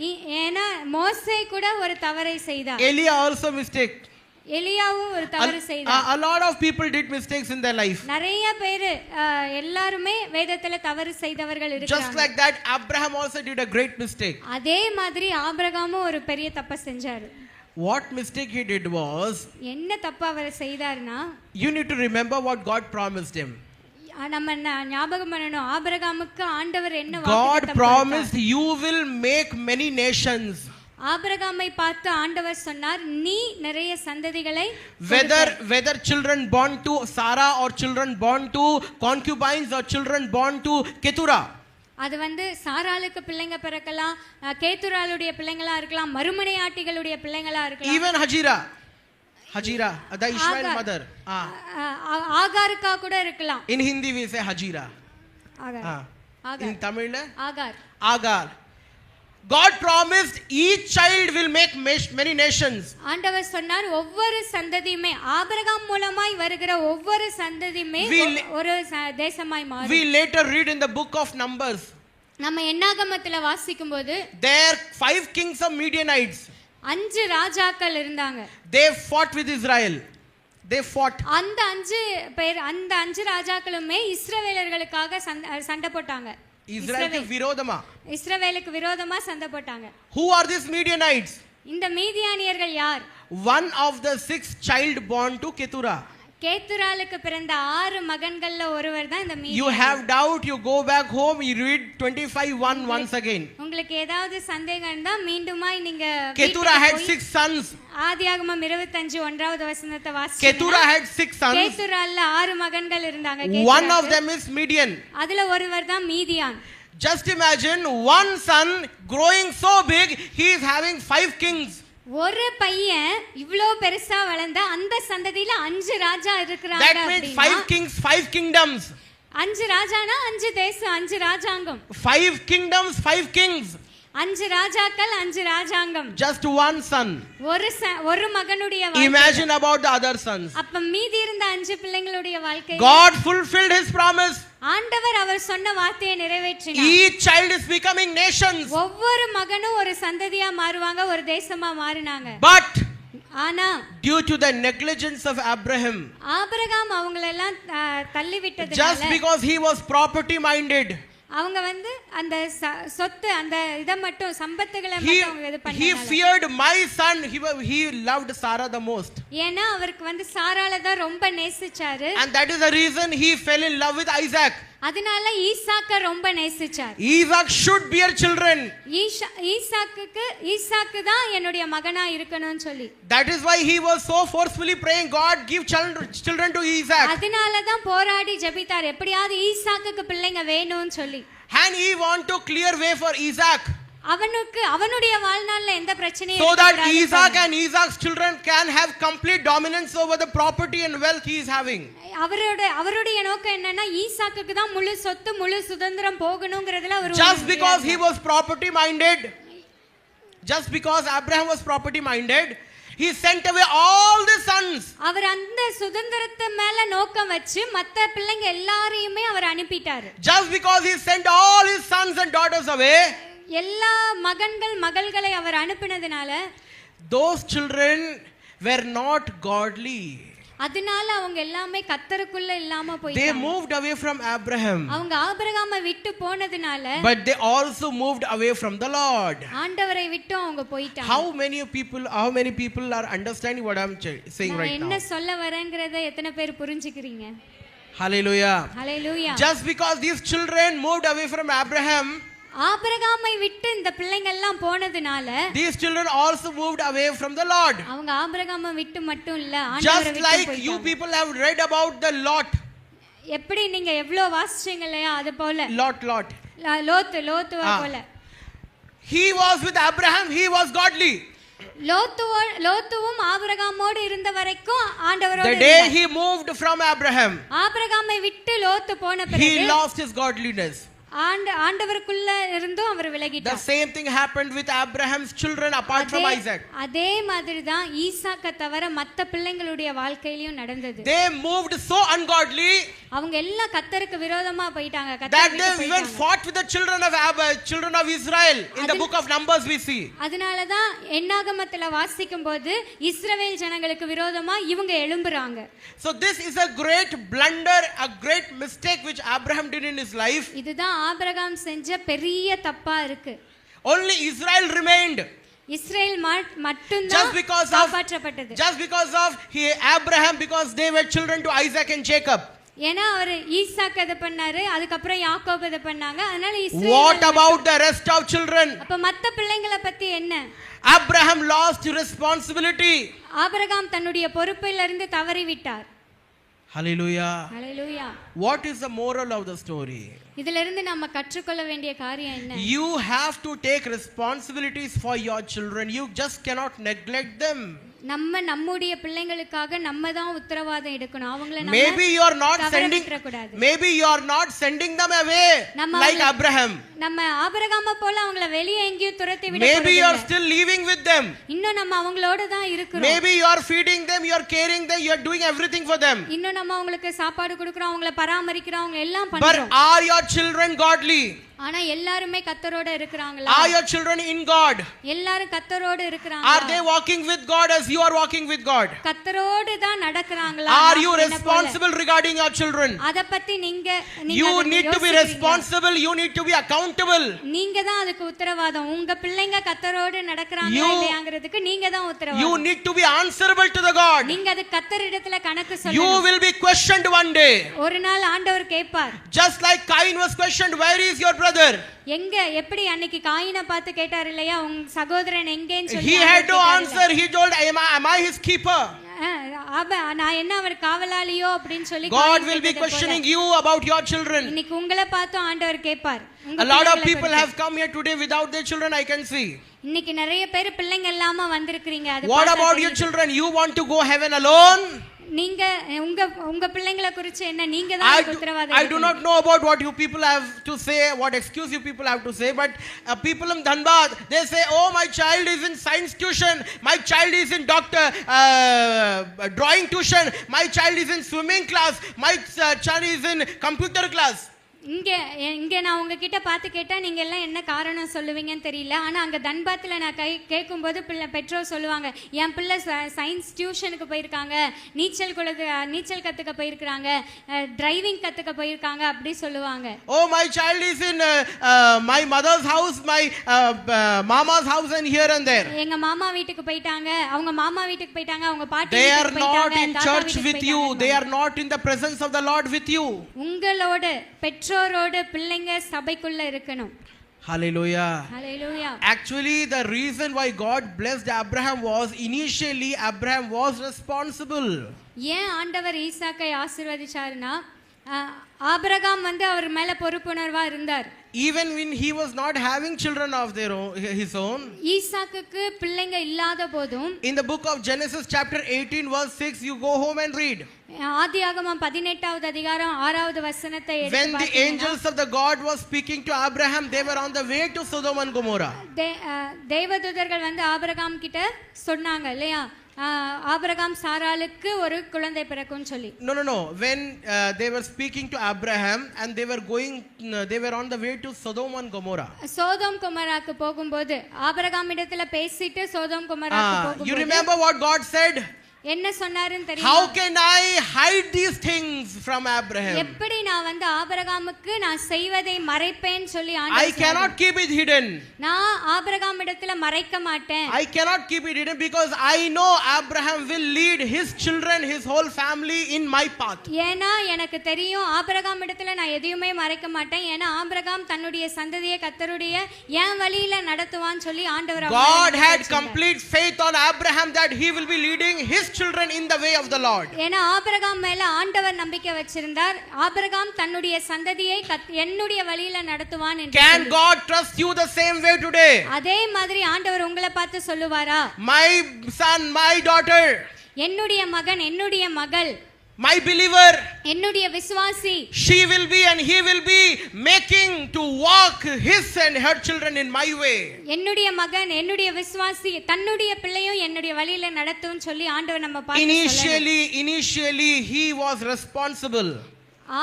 Speaker 2: ஏனா மோசே கூட ஒரு தவறை செய்தார்.
Speaker 1: Elia also mistake.
Speaker 2: எலியாவும் ஒரு தவறு செய்தார்.
Speaker 1: A lot of people did mistakes in their life.
Speaker 2: நிறைய பேர் எல்லாரும் வேதத்துல தவறு செய்தவர்கள் இருக்காங்க.
Speaker 1: Just like that, Abraham also did a great mistake.
Speaker 2: அதே மாதிரி ஆபிரகாமும் ஒரு பெரிய தப்பு செஞ்சாரு.
Speaker 1: What mistake he did was,
Speaker 2: என்ன தப்பு அவர் செய்தார்னா,
Speaker 1: you need to remember what God promised him.
Speaker 2: நம்ம ஞாபகம் பண்ணணும், ஆபிரகாமுக்கு ஆண்டவர் என்ன
Speaker 1: God promised you will make many nations.
Speaker 2: ஆபிரகாமை பார்த்து ஆண்டவர் சொன்னார், நீ நிறைய சந்ததிகளை,
Speaker 1: whether children born to Sarah or children born to concubines or children born to Keturah.
Speaker 2: அது சாராளுக்கு பிள்ளைங்க பிறக்கலாம், கேத்துராளுடைய பிள்ளைங்களா இருக்கலாம், மறுமனையாட்டிகளுடைய பிள்ளைங்களா இருக்கலாம்,
Speaker 1: even Hajira, the Ishmael mother.
Speaker 2: ஆகாருக்கா கூட இருக்கலாம்.
Speaker 1: In Hindi we say Hajira. In Tamil Agar. God promised each child will make many nations.
Speaker 2: ஆண்டவர் சொன்னார் ஒவ்வொரு சந்ததியுமே, ஆபிரகாம் மூலமாய் வருகிற ஒவ்வொரு சந்ததியுமே ஒரு தேசமாய் மாறும்.
Speaker 1: We later read in the book of Numbers.
Speaker 2: நம்ம என்னாகமத்துல வாசிக்கும்போது
Speaker 1: there 5 kings of Midianites.
Speaker 2: 5 ராஜாக்கள் இருந்தாங்க.
Speaker 1: They fought with Israel. They fought.
Speaker 2: அந்த 5 ராஜாக்களுமே இஸ்ரவேலர்களுக்காக சண்டை போட்டாங்க. இஸ்ரவேலுக்கு விரோதமா சண்டை போட்டாங்க.
Speaker 1: Who are these Midianites?
Speaker 2: இந்த மீதியானியர்கள் யார்?
Speaker 1: One of the 6 child born to Keturah.
Speaker 2: கேத்துராளுக்கு பிறந்த 6 மகன்கள்ல ஒருவர் தான் இந்த மீதியானியர்.
Speaker 1: You have doubt, you go back home, you read 25:1 once again.
Speaker 2: உங்களுக்கு ஏதாவது சந்தேகம் இருந்தா மீண்டுமாய் நீங்க
Speaker 1: Keturah had 6 sons.
Speaker 2: ஆதியாகமம் 25:1வது வசனத்தை வாசிங்க.
Speaker 1: Keturah had 6 sons.
Speaker 2: கேத்துரால்ல 6 மகன்கள் இருந்தாங்க.
Speaker 1: One of them is Midian.
Speaker 2: அதுல ஒருவர் தான் மீதியான்.
Speaker 1: Just imagine one son growing so big, he is having 5 kings.
Speaker 2: ஒரு பையன் இவ்ளோ பெருசா வளர்ந்த அந்த சந்ததியில 5 ராஜா இருக்காங்க.
Speaker 1: That means 5 kings, 5 kingdoms.
Speaker 2: 5 ராஜானா 5 தேசம், 5 ராஜாங்கம்.
Speaker 1: 5 kingdoms, 5 kings.
Speaker 2: 5 ராஜாக்கள், 5 ராஜாங்கம்.
Speaker 1: Just one son.
Speaker 2: ஒரு மகனுடைய வாழ்க்கை.
Speaker 1: Imagine about the other sons.
Speaker 2: அப்ப மீதி இருந்த 5 பிள்ளைகளுடைய வாழ்க்கை.
Speaker 1: God fulfilled his promise.
Speaker 2: ஆண்டவர் அவர் சொன்ன வார்த்தையை நிறைவேற்றினார்.
Speaker 1: Each child is becoming nations.
Speaker 2: ஒவ்வொரு மகனும் ஒரு சந்ததியா மாறுவாங்க, ஒரு தேசமா மாறினாங்க.
Speaker 1: But
Speaker 2: ஆனா
Speaker 1: due to the negligence of Abraham,
Speaker 2: Abraham அவங்களெல்லாம் தள்ளி விட்டதுனால,
Speaker 1: just because he was property minded,
Speaker 2: அவங்க அந்த சொத்து அந்த இத மட்டும் சம்பத்துகளை மட்டும் அவங்க இது பண்ணாங்க.
Speaker 1: He feared my son. He loved Sarah the most.
Speaker 2: ஏனா அவருக்கு சாராளை தான் ரொம்ப நேசிச்சாரு.
Speaker 1: And that is the reason he fell in love with Isaac.
Speaker 2: அதனால ஈசாக்க ரொம்ப நேசிச்சார்.
Speaker 1: Isaac should bear children.
Speaker 2: ஈசாக்கு தான் என்னுடைய மகனா இருக்கணும்னு சொல்லி.
Speaker 1: That is why he was so forcefully praying, God give children to Isaac.
Speaker 2: அதனால தான் போராடி ஜெபித்தார், எப்படியாவது ஈசாக்குக்கு பிள்ளைங்க வேணும்னு சொல்லி.
Speaker 1: And he want to clear way for Isaac.
Speaker 2: அவனுடைய வாழ்நாள்ல எந்த பிரச்சனையும்
Speaker 1: so that Isaac and Isaac's children can have complete dominance over the property and wealth he is having.
Speaker 2: அவருடைய நோக்கம் என்னன்னா ஈசாக்குக்கு தான் முழு சொத்து முழு சுதந்திரம் போகணும்ங்கறதுல ஒரு
Speaker 1: just because he was property minded, just because Abraham was property minded, He sent away all the sons.
Speaker 2: அவர் அந்த சுதந்திரத்தை மேல நோக்கம் வச்சு மத்த பிள்ளைங்க எல்லாரையுமே அவர் அனுப்பிட்டாரு.
Speaker 1: Just because he sent all his sons and daughters away,
Speaker 2: எல்லா மகன்கள் மகள்களை அவர் அனுப்பினதுனால
Speaker 1: those children were not godly.
Speaker 2: அதனால அவங்க எல்லாமே கர்த்தருக்குள்ள இல்லாம
Speaker 1: They
Speaker 2: போயிட்டாங்க.
Speaker 1: moved away from Abraham.
Speaker 2: அவங்க ஆபிரகாமை விட்டு போனதுனால
Speaker 1: But they also moved away from the Lord.
Speaker 2: ஆண்டவரை விட்டு அவங்க போயிட்டாங்க.
Speaker 1: How many people are understanding what I'm saying
Speaker 2: நான்
Speaker 1: right
Speaker 2: என்ன
Speaker 1: now?
Speaker 2: சொல்ல வரேங்கறதை எத்தனை பேர் புரிஞ்சுக்கிறீங்க?
Speaker 1: Hallelujah.
Speaker 2: Hallelujah.
Speaker 1: Just because these children moved away from Abraham,
Speaker 2: ஆபிரகாமை விட்டு இந்த பிள்ளைங்க எல்லாம் போனதுனால
Speaker 1: these children also moved away from the Lord.
Speaker 2: அவங்க ஆபிரகாமை விட்டு மட்டும் இல்ல ஆண்டவரை
Speaker 1: Just
Speaker 2: விட்டு
Speaker 1: like you
Speaker 2: போயிட்டாங்க.
Speaker 1: people have read about the Lot.
Speaker 2: எப்படி நீங்க எவ்வளவு வாசிச்சீங்க இல்லையா அது போல
Speaker 1: Lot.
Speaker 2: லோத்துவ போல
Speaker 1: He was with Abraham, he was godly.
Speaker 2: லோத்துவும் ஆபிரகாமோடு இருந்த வரைக்கும் ஆண்டவரோடு
Speaker 1: The day
Speaker 2: இருந்தார்.
Speaker 1: he moved from Abraham,
Speaker 2: ஆபிரகாமை விட்டு லோத்து போன
Speaker 1: he
Speaker 2: பிறகு
Speaker 1: lost his godliness.
Speaker 2: ஆண்டவருக்குள்ள இருந்தும் அவர்
Speaker 1: The
Speaker 2: விலகிட்டார்.
Speaker 1: same thing happened with Abraham's children apart from Isaac.
Speaker 2: அதே மாதிரி தான் ஈசாக்க தவிர மத்த பிள்ளைங்களுடைய வாழ்க்கையிலயும் நடந்தது.
Speaker 1: They moved so ungodly
Speaker 2: அவங்க எல்லாம் கர்த்தருக்கு விரோதமா போயிட்டாங்க.
Speaker 1: that
Speaker 2: கர்த்தரை
Speaker 1: they
Speaker 2: விட்டு
Speaker 1: even
Speaker 2: போயிட்டாங்க.
Speaker 1: fought with the children of Israel. In the book of Numbers we see.
Speaker 2: அதனால தான் என்னாகமத்துல வாசிக்கும்போது இஸ்ரவேல் ஜனங்களுக்கு விரோதமா இவங்க எழும்புறாங்க.
Speaker 1: So this is a great blunder, a great mistake which Abraham did in his life.
Speaker 2: இதுதான் ஆபிரகாம் செஞ்ச பெரிய தப்பா இருக்கு.
Speaker 1: Only Israel remained.
Speaker 2: இஸ்ரேல் மட்டும்தான்
Speaker 1: Just because
Speaker 2: காப்பாற்றப்பட்டது.
Speaker 1: of Abraham, because they were children to Isaac and Jacob.
Speaker 2: ஏன்னா அவர் ஈசாக்கு அதை பண்ணாரு, அதுக்கப்புறம் யாக்கோபு அதை பண்ணாங்க. அதனால Israel.
Speaker 1: What about the rest of children?
Speaker 2: அப்ப மத்த பிள்ளைங்களை பத்தி என்ன?
Speaker 1: Abraham lost responsibility.
Speaker 2: ஆபிரகாம் தன்னுடைய பொறுப்பிலிருந்து தவறி விட்டார்.
Speaker 1: Hallelujah.
Speaker 2: Hallelujah.
Speaker 1: What is the moral of the story?
Speaker 2: இதிலிருந்து நம்ம கற்றுக்கொள்ள வேண்டிய காரியம் என்ன?
Speaker 1: You have to take responsibilities for your children. You just cannot neglect them.
Speaker 2: நம்முடைய பிள்ளைகளுக்காக நம்ம தான் உத்தரவாதம் எடுக்கணும். அவங்கள நம்ம
Speaker 1: Maybe you are not sending them away like Abraham.
Speaker 2: நம்ம ஆபிரகாமை போல அவங்கள வெளியே எங்கேயும் துரத்தி விட
Speaker 1: Maybe you are still living with them.
Speaker 2: இன்னும் நம்ம அவங்களோட தான் இருக்கிறோம்.
Speaker 1: Maybe you are feeding them, you are caring them, you are doing everything for them.
Speaker 2: இன்னும் நம்ம அவங்களுக்கு சாப்பாடு கொடுக்கிறோம், அவங்கள பராமரிக்கிறோம், அவங்க எல்லாம் பண்றோம்.
Speaker 1: But are your children godly?
Speaker 2: ஆனா எல்லாரும் கர்த்தரோட இருக்கறாங்களா?
Speaker 1: Are your children in God?
Speaker 2: எல்லாரும் கர்த்தரோட இருக்கறாங்களா?
Speaker 1: Are they walking with God as you are walking with God?
Speaker 2: கர்த்தரோட தான் நடக்கறாங்களா?
Speaker 1: Are you responsible regarding your children?
Speaker 2: அத பத்தி நீங்க
Speaker 1: You need to be responsible, you need to be accountable.
Speaker 2: நீங்க தான் அதுக்கு உத்தரவாதம். உங்க பிள்ளைங்க கர்த்தரோட நடக்கறாங்களா இல்லையாங்கிறதுக்கு நீங்க தான் உத்தரவாதம்.
Speaker 1: You need to be answerable to the God.
Speaker 2: நீங்க அது கர்த்தரிடத்துல கணக்கு சொல்லணும்.
Speaker 1: You will be questioned one day.
Speaker 2: ஒரு நாள் ஆண்டவர் கேட்பார்.
Speaker 1: Just like Cain was questioned, where is your brother?
Speaker 2: எங்க எப்படி அன்னைக்கு காயினை பார்த்து கேட்டார் இல்லையா, உங்க சகோதரன் எங்கேன்னு சொல்லி.
Speaker 1: He had to answer. He told, am I his keeper?
Speaker 2: நான் என்ன அவர் காவலாளியோ அப்படின்னு சொல்லி.
Speaker 1: God will be questioning you about your children.
Speaker 2: இன்னைக்கு உங்களை பார்த்து ஆண்டவர் கேட்பார்.
Speaker 1: A lot of people have come here today without their children, I can see.
Speaker 2: இன்னைக்கு நிறைய பேர் பிள்ளைங்க இல்லாம வந்திருக்கீங்க.
Speaker 1: What about your children? You want to go heaven alone?
Speaker 2: நீங்க உங்க பிள்ளைகளை குறித்து என்ன? நீங்க தான் உத்தரவாதம்.
Speaker 1: I do not know about what you people have to say, what excuse you people have to say, but people in Dhanbad, they say, oh, my child is in science tuition, my child is in drawing tuition, my child is in swimming class, my child is in computer class.
Speaker 2: இங்க நான் உங்ககிட்ட பார்த்து கேட்டா நீங்க எல்லாம் என்ன காரணம் சொல்லுவீங்கன்னு தெரியல. ஆனா அங்க தன்பாத்துல நான் கேட்கும்போது பெற்றோர் சொல்லுவாங்க, என் பிள்ளை சயின்ஸ் டியூஷனுக்கு போயிருக்காங்க, நீச்சல் கத்துக்க போயிருக்காங்க, டிரைவிங் கத்துக்க போயிருக்காங்க அப்படி சொல்லுவாங்க.
Speaker 1: Oh, my child is in my mother's house, my mama's house, and here and there.
Speaker 2: எங்க மாமா வீட்டுக்கு போயிட்டாங்க, அவங்க மாமா வீட்டுக்கு போயிட்டாங்க, அவங்க பாட்டி
Speaker 1: They are
Speaker 2: வீட்டுக்கு போயிட்டாங்க.
Speaker 1: not in church with you. They are not in the presence of the Lord with you.
Speaker 2: உங்களோட பெற்றோரோட பிள்ளைங்க சபைக்குள்ள இருக்கணும்.
Speaker 1: Hallelujah.
Speaker 2: Hallelujah.
Speaker 1: Actually, the reason why God blessed Abraham was initially Abraham was responsible.
Speaker 2: ஏன் ஆண்டவர் ஈசாக்கை ஆசீர்வதிச்சாருன்னா, Abraham அவர் மேல பொறுப்புணர்வா இருந்தார்.
Speaker 1: Even when he was not having children of his own.
Speaker 2: ஈசாக்குக்கு பிள்ளைங்க இல்லாத போதும்.
Speaker 1: In the book of Genesis chapter 18 verse 6, you go home and read.
Speaker 2: ஆதியாகமம் 18வது அதிகாரம் 6வது வசனத்தை எடுத்து
Speaker 1: When the angels of the God was speaking to Abraham, they were on the way to Sodom and Gomorrah.
Speaker 2: தேவதூதர்கள் Abraham கிட்ட சொன்னாங்க இல்லையா, Abraham சாராளுக்கு ஒரு குழந்தை பிறக்கும்னு சொல்லி.
Speaker 1: No. When they were speaking to Abraham and they were on the way to Sodom and Gomorrah.
Speaker 2: Sodom கொமோராக்கு போகும்போது Abraham இடத்துல பேசிட்டு சோதோம் கொமோராக்கு போகும்போது
Speaker 1: You remember what God said?
Speaker 2: என்ன சொன்னாருன்னு தெரியுமா?
Speaker 1: How can I hide these things from Abraham?
Speaker 2: எப்படி நான் வந்து ஆபிரகாமுக்கு நான் செய்வதை மறைப்பேன் சொல்லி ஆண்டவர்
Speaker 1: I cannot keep it hidden.
Speaker 2: நான் ஆபிரகாம் இடத்துல மறைக்க மாட்டேன்.
Speaker 1: I cannot keep it hidden because I know Abraham will lead his children, his whole family in my path.
Speaker 2: ஏனா எனக்கு தெரியும் ஆபிரகாம் இடத்துல நான் எதையுமே மறைக்க மாட்டேன். ஏனா ஆபிரகாம் தன்னுடைய சந்ததியை கர்த்தருடைய என் வழியில நடத்துவான்னு சொல்லி ஆண்டவர்
Speaker 1: God had complete faith on Abraham that he will be leading his children in the way of the Lord.
Speaker 2: ஏனா ஆபிரகாம் மேல ஆண்டவர் நம்பிக்கை வச்சிருந்தார். ஆபிரகாம் தன்னுடைய சந்ததியை என்னுடைய வழியில நடத்துவான் என்று.
Speaker 1: Can God trust you the same way today?
Speaker 2: அதே மாதிரி ஆண்டவர் உங்களை பார்த்து சொல்லுவாரா?
Speaker 1: My son, my daughter,
Speaker 2: என்னுடைய மகன், என்னுடைய மகள்,
Speaker 1: my believer,
Speaker 2: என்னுடைய விசுவாசி,
Speaker 1: she will be and he will be making to walk his and her children in my way.
Speaker 2: என்னுடைய மகன், என்னுடைய விசுவாசி தன்னுடைய பிள்ளையும் என்னுடைய வழியில நடத்தும் சொல்லி ஆண்டவர் நம்ம பார்த்து சொல்றார்.
Speaker 1: Initially he was responsible.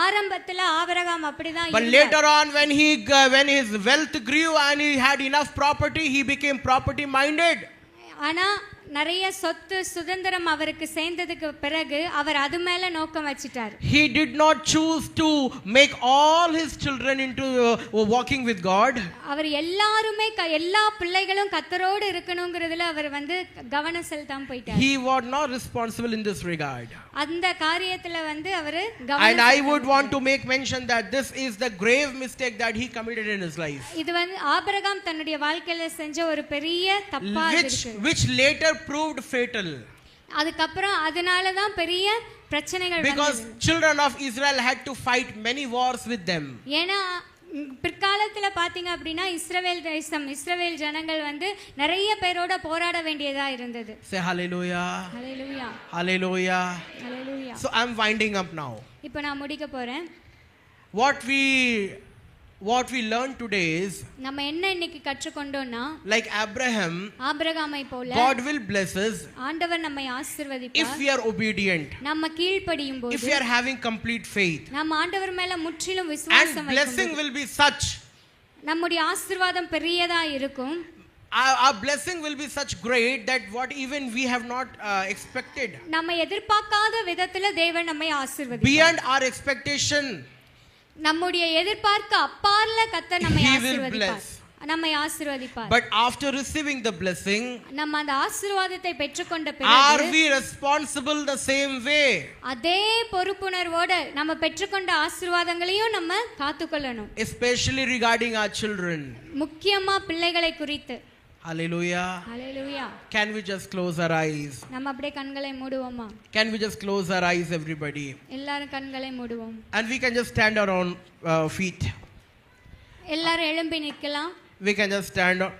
Speaker 2: ஆரம்பத்துல ஆபிரகாம் அப்படிதான்
Speaker 1: இருந்தார். But later on when his wealth grew and he had enough property, he became property minded.
Speaker 2: ஆனா நிறைய சொத்து சுதந்திரம் அவருக்கு சேர்ந்ததுக்கு பிறகு அவர் அது மேல நோக்கம் வச்சிட்டார்.
Speaker 1: He did not choose to make all his children into walking with God.
Speaker 2: அவர் எல்லாருமே எல்லா பிள்ளைகளும் கர்த்தரோடு இருக்கணும்ங்கிறதுல அவர் வந்து கவனம் செலுத்தாம போயிட்டார்.
Speaker 1: He was not responsible in this regard.
Speaker 2: அந்த காரியத்துல வந்து அவர்
Speaker 1: And I would want to make mention that this is the grave mistake that he committed in his life.
Speaker 2: இது வந்து ஆபிரகாம் தன்னுடைய வாழ்க்கையில செஞ்ச ஒரு பெரிய தப்பா இருக்கு.
Speaker 1: Which later proved fatal.
Speaker 2: அதுக்கப்புறம் அதனால தான் பெரிய பிரச்சனைகள் வந்தது.
Speaker 1: Because children of Israel had to fight many wars with them.
Speaker 2: ஏனா பிற்காலத்துல பாத்தீங்க அப்படினா இஸ்ரவேல் ஜனங்கள் வந்து நிறைய பேரோட போராட வேண்டியதா இருந்தது.
Speaker 1: Say hallelujah.
Speaker 2: Hallelujah.
Speaker 1: Hallelujah.
Speaker 2: Hallelujah.
Speaker 1: So I'm winding up now.
Speaker 2: இப்போ நான் முடிக்க போறேன்.
Speaker 1: What we learned today is
Speaker 2: நம்ம என்ன இன்னைக்கு கற்றுக்கொண்டோம்னா
Speaker 1: like ஆபிரகாமை
Speaker 2: போல
Speaker 1: God will bless us
Speaker 2: ஆண்டவர் நம்மை ஆசீர்வதிப்பார்
Speaker 1: if we are obedient,
Speaker 2: நம்ம கீழ்ப்படியும் போது,
Speaker 1: if we are having complete faith.
Speaker 2: நம்ம ஆண்டவர் மேல முற்றிலும் விசுவாசம் வைக்கும்
Speaker 1: and blessing will be such,
Speaker 2: நம்முடைய ஆசீர்வாதம் பெரியதா இருக்கும்.
Speaker 1: Our blessing will be such great that what even we have not expected.
Speaker 2: நம்ம எதிர்பார்க்காத விதத்துல தேவன் நம்மை ஆசீர்வதிப்பார்.
Speaker 1: Beyond our expectation,
Speaker 2: நம்முடைய எதிர்பார்க்க அப்பால கர்த்தர் நம்மை ஆசீர்வதிப்பார். நம்மை ஆசீர்வதிப்பார்.
Speaker 1: But after receiving the blessing,
Speaker 2: நம்ம அந்த ஆசீர்வாதத்தை பெற்றுக்கொண்ட பிறகு
Speaker 1: are we responsible the same way?
Speaker 2: அதே பொறுப்புணர்வோட நம்ம பெற்றுக்கொண்ட ஆசீர்வாதங்களையும் நம்ம காத்துக்கொள்ளணும்.
Speaker 1: Especially regarding our children.
Speaker 2: முக்கியமா பிள்ளைகளை குறித்து.
Speaker 1: Hallelujah.
Speaker 2: Hallelujah.
Speaker 1: Can we just close our eyes?
Speaker 2: நம்ம அப்படியே கண்களை மூடுவோமா?
Speaker 1: Can we just close our eyes, everybody?
Speaker 2: எல்லாரும் கண்களை மூடுவோம்.
Speaker 1: And we can just stand on our feet.
Speaker 2: எல்லாரும் எழும்பி நிக்கலாம்.
Speaker 1: We can just stand on,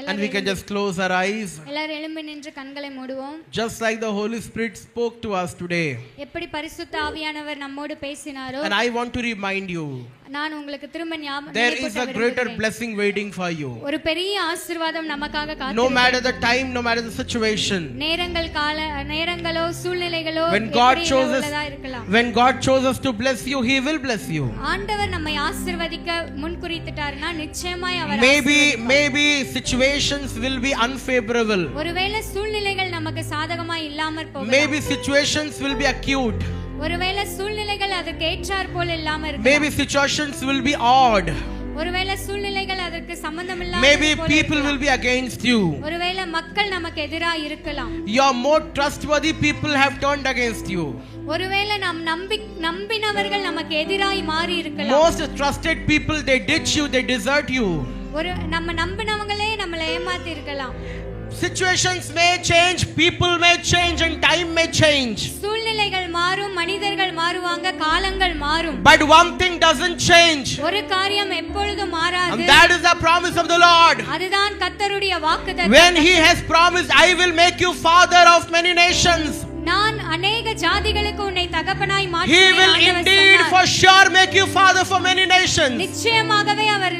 Speaker 1: and we can just close our eyes.
Speaker 2: எல்லாரும் எழும்பி நின்று கண்களை மூடுவோம்.
Speaker 1: Just like the Holy Spirit spoke to us today.
Speaker 2: எப்படி பரிசுத்த ஆவியானவர் நம்மோடு பேசினாரோ.
Speaker 1: And I want to remind you,
Speaker 2: நான் உங்களுக்கு திரும்ப
Speaker 1: there is a greater blessing waiting for you.
Speaker 2: ஒரு பெரிய ஆசீர்வாதம் நமக்காக காத்திருக்கிறது.
Speaker 1: No matter the time, no matter the situation.
Speaker 2: நேரங்களோ சூழ்நிலைகளோ
Speaker 1: when God chooses to bless you, he will bless you.
Speaker 2: ஆண்டவர் நம்மை ஆசீர்வதிக்க முன்குறித்துட்டார்னா நிச்சயமாய் அவர் ஆசீர்வதிப்பார்.
Speaker 1: Maybe situations will be unfavorable.
Speaker 2: ஒருவேளை சூழ்நிலைகள் நமக்கு சாதகமாய் இல்லாமற் போகலாம்.
Speaker 1: Maybe situations will be acute.
Speaker 2: ஒருவேளை சூழ்நிலைகள் அதற்கு ஏற்றார் போல இல்லாம இருக்கலாம்.
Speaker 1: Maybe situations will be odd.
Speaker 2: ஒருவேளை சூழ்நிலைகள் அதற்கு சம்பந்தமில்லாத
Speaker 1: maybe people will be against you.
Speaker 2: ஒருவேளை மக்கள் நமக்கு எதிராக இருக்கலாம்.
Speaker 1: Your more trustworthy people have turned against you.
Speaker 2: ஒருவேளை நாம் நம்பினவர்கள் நமக்கு எதிராய் மாறி இருக்கலாம்.
Speaker 1: Most trusted people, they ditch you, they desert you.
Speaker 2: நம்ம நம்பினவங்களே நம்மளை ஏமாத்தி இருக்கலாம்.
Speaker 1: Situations may change, people may change, and time may change.
Speaker 2: சூழ்நிலைகள் மாறும், மனிதர்கள் மாறுவாங்க, காலங்கள் மாறும்.
Speaker 1: But one thing doesn't change.
Speaker 2: ஒரு காரியம் எப்பொழுதும் மாறாது.
Speaker 1: And that is the promise of the Lord.
Speaker 2: அதுதான் கர்த்தருடைய வாக்குத்தத்தம்.
Speaker 1: When he has promised, I will make you father of many nations.
Speaker 2: நான் अनेक ஜாதிகளுக்கு உன்னை தகப்பனாய் மாற்றுவேன்.
Speaker 1: He will indeed for sure make you father for many nations.
Speaker 2: நிச்சயமாகவே அவர்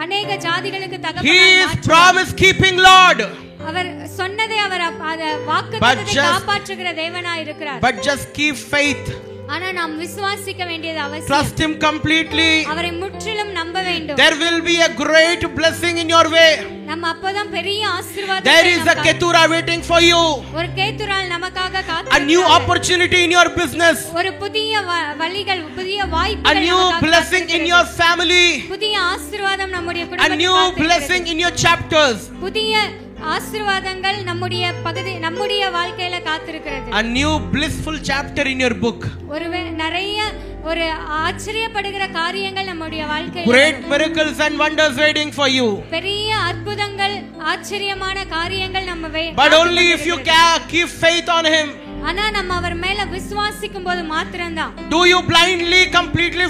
Speaker 2: अनेक ஜாதிகளுக்கு தகப்பனாய்
Speaker 1: மாற்றுவார். He is promise keeping Lord.
Speaker 2: அவர் சொன்னதை அவர் அத வாக்குத்தத்தத்தை காப்பாற்றுகிற தேவனாய் இருக்கிறார்.
Speaker 1: But just keep faith.
Speaker 2: ஆனா நாம் விசுவாசிக்க வேண்டியது அவசியம்.
Speaker 1: Trust him completely.
Speaker 2: அவரை முற்றிலும் நம்ப வேண்டும்.
Speaker 1: There will be a great blessing in your way.
Speaker 2: நம்ம அப்பதான் பெரிய ஆசீர்வாதம்.
Speaker 1: There is a ketura waiting for you.
Speaker 2: ஒரு கேத்துரால் நமக்காக காத்திருக்கிறது.
Speaker 1: A new opportunity in your business.
Speaker 2: ஒரு புதிய வழிகள், புதிய வாய்ப்புகள்.
Speaker 1: A new blessing in your family.
Speaker 2: புதிய ஆசீர்வாதம் நம்முடைய குடும்பத்தில்.
Speaker 1: A new blessing in your chapters.
Speaker 2: புதிய ஆசீர்வாதங்கள் நம்முடைய வாழ்க்கையில காத்திருக்கிறது.
Speaker 1: A new blissful chapter in your book.
Speaker 2: ஒரு ஆச்சரியப்படுகிற காரியங்கள் நம்முடைய வாழ்க்கையில.
Speaker 1: Great miracles and wonders waiting for you.
Speaker 2: பெரிய அற்புதங்கள், ஆச்சரியமான காரியங்கள் நம்ம
Speaker 1: But only if you keep faith on him.
Speaker 2: ஆனா நம்ம அவர் மேல விசுவாசிக்கும் போது மாத்திரம்தான்.
Speaker 1: Do you blindly completely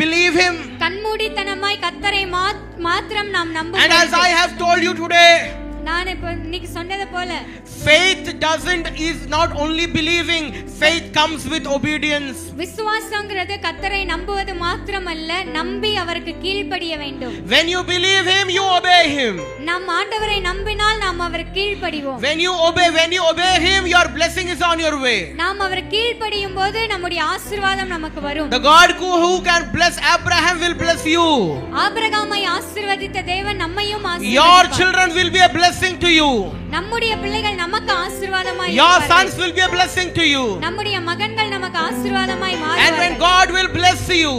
Speaker 1: believe him?
Speaker 2: கண்மூடித்தனமாய் கர்த்தரை மாத்திரம் நாம் நம்புவோம்.
Speaker 1: And as I have told you today,
Speaker 2: நான் இப்ப இன்னைக்கு சொன்னது போல,
Speaker 1: faith is not only believing, faith comes with obedience.
Speaker 2: விசுவாசம்ங்கிறது கர்த்தரை நம்புவது மாத்திரமல்ல, நம்பி அவருக்கு கீழ்ப்படிய வேண்டும்.
Speaker 1: When you believe him, you obey him.
Speaker 2: நாம் ஆண்டவரை நம்பினால் நாம் அவருக்கு கீழ்ப்படிவோம்.
Speaker 1: When you obey him, your blessing is on your way.
Speaker 2: நாம் அவருக்கு கீழ்ப்படியும் போது நம்முடைய ஆசீர்வாதம் நமக்கு வரும்.
Speaker 1: The God who can bless Abraham will bless you.
Speaker 2: ஆபிரகாமை ஆசீர்வதித்த தேவன் நம்மையும் ஆசீர்வதிப்பார்.
Speaker 1: Your children will be a blessing to you.
Speaker 2: நம்முடைய பிள்ளைகள் நமக்கு ஆசீர்வாதமாய் இருப்பார்கள்.
Speaker 1: Your sons will be a blessing to you.
Speaker 2: நம்முடைய மகன்கள் நமக்கு ஆசீர்வாதமாய் மாறுவார்கள்.
Speaker 1: And when God will bless you,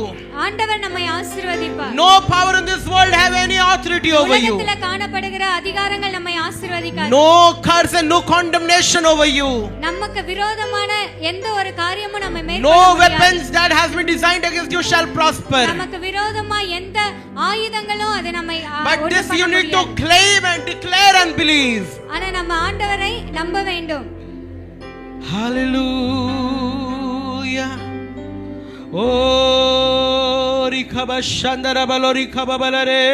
Speaker 2: ஆண்டவர் நம்மை ஆசீர்வதிப்பார்.
Speaker 1: no power in this world have any authority over you.
Speaker 2: உலகத்தில் காணப்படுகிற அதிகாரங்கள் நம்மை ஆசீர்வதிக்காது.
Speaker 1: No curse and no condemnation over you.
Speaker 2: நமக்கு விரோதமான எந்த ஒரு காரியமும் நம்மை மேற்கொள்ள
Speaker 1: No
Speaker 2: முடியாது.
Speaker 1: weapons that has been designed against you shall prosper.
Speaker 2: நமக்கு விரோதமாய் எந்த ஆயுதங்களும் அது நம்மை
Speaker 1: But this you need to claim and declare and believe.
Speaker 2: ஆனா நம்ம ஆண்டவரை நம்ப வேண்டும்.
Speaker 1: Hallelujah. Oh, rikaba shandara balori kaba balare.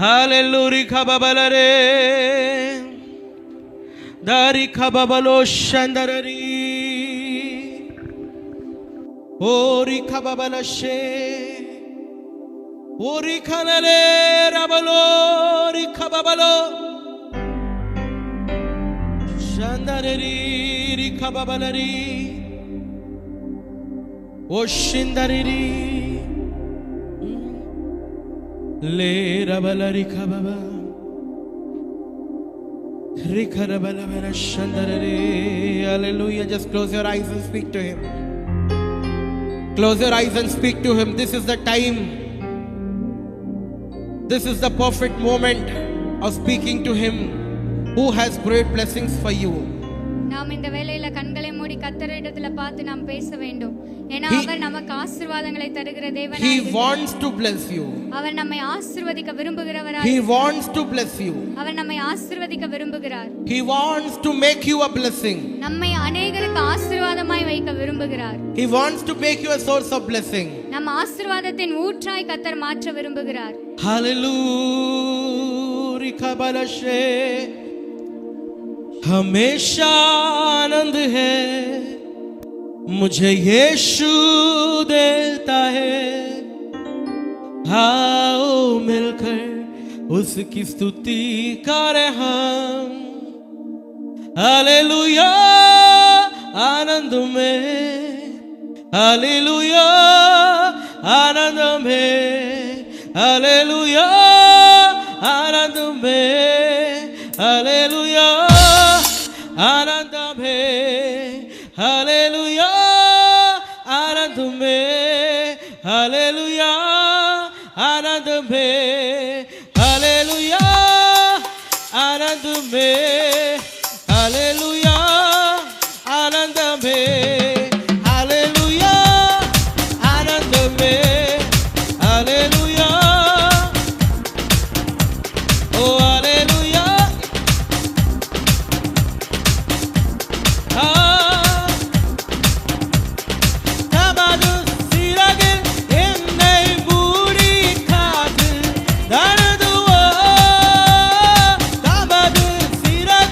Speaker 1: Hallelujah kaba balare. Dari kaba balo shandarari. Oh, rikaba balashe. Oh, rikanale rabalo rikaba balo. Shandarari rikaba balari. O shindariri le rabalari kababa rikarabala shandariri. Hallelujah. Just close your eyes and speak to him. Close your eyes and speak to him. This is the time. This is the perfect moment of speaking to him who has great blessings for you.
Speaker 2: நாம் இந்த வேளையில கண்களை மூடி கர்த்தரிடத்துல பார்த்து நாம் பேச வேண்டும். ஏன்னா அவர் நமக்கு ஆசீர்வாதங்களை தருகிற தேவனாய்
Speaker 1: He wants to bless you.
Speaker 2: அவர் நம்மை ஆசீர்வதிக்க விரும்புகிறவராய்.
Speaker 1: He wants to bless you.
Speaker 2: அவர் நம்மை ஆசீர்வதிக்க விரும்புகிறார்.
Speaker 1: He wants to make you a blessing.
Speaker 2: நம்மை அநேகருக்கு ஆசீர்வாதமாய் வைக்க விரும்புகிறார்.
Speaker 1: He wants to make you a source of blessing.
Speaker 2: நம் ஆசீர்வாதத்தின் ஊற்றாய் கர்த்தர் மாற்ற விரும்புகிறார்.
Speaker 1: Hallelujah kabalashe. हमेशा आनंद है मुझे यीशु देता है. आओ मिलकर उसकी स्तुति करें हम. हालेलुया आनंद में, हालेलुया आनंद में, हालेलुया आनंद में, हालेलुया आनंद में, हालेलुया आनंद में, हालेलुया आनंद में, हालेलुया आनंद में, हालेलुया आनंद में, हालेलुया आनंद में, हालेलुया. ओ हालेलुया. Siraga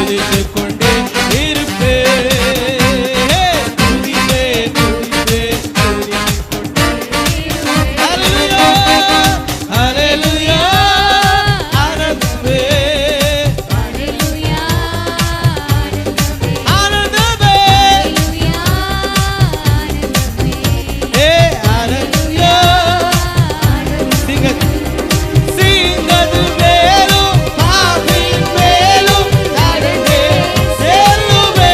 Speaker 1: துதித்துக் கொண்டே இருப்பேன். துதிப்பேன், துதிப்பேன், துதித்துக் கொண்டே இருப்பேன். ஹல்லேலூயா, ஹல்லேலூயா, ஆனந்தமே,
Speaker 2: ஹalleluya
Speaker 1: ஆனந்தமே, ஹalleluya. Sing it. Singadu மேலும் பாவின் மேலும் நடந்தே செல்லுவே.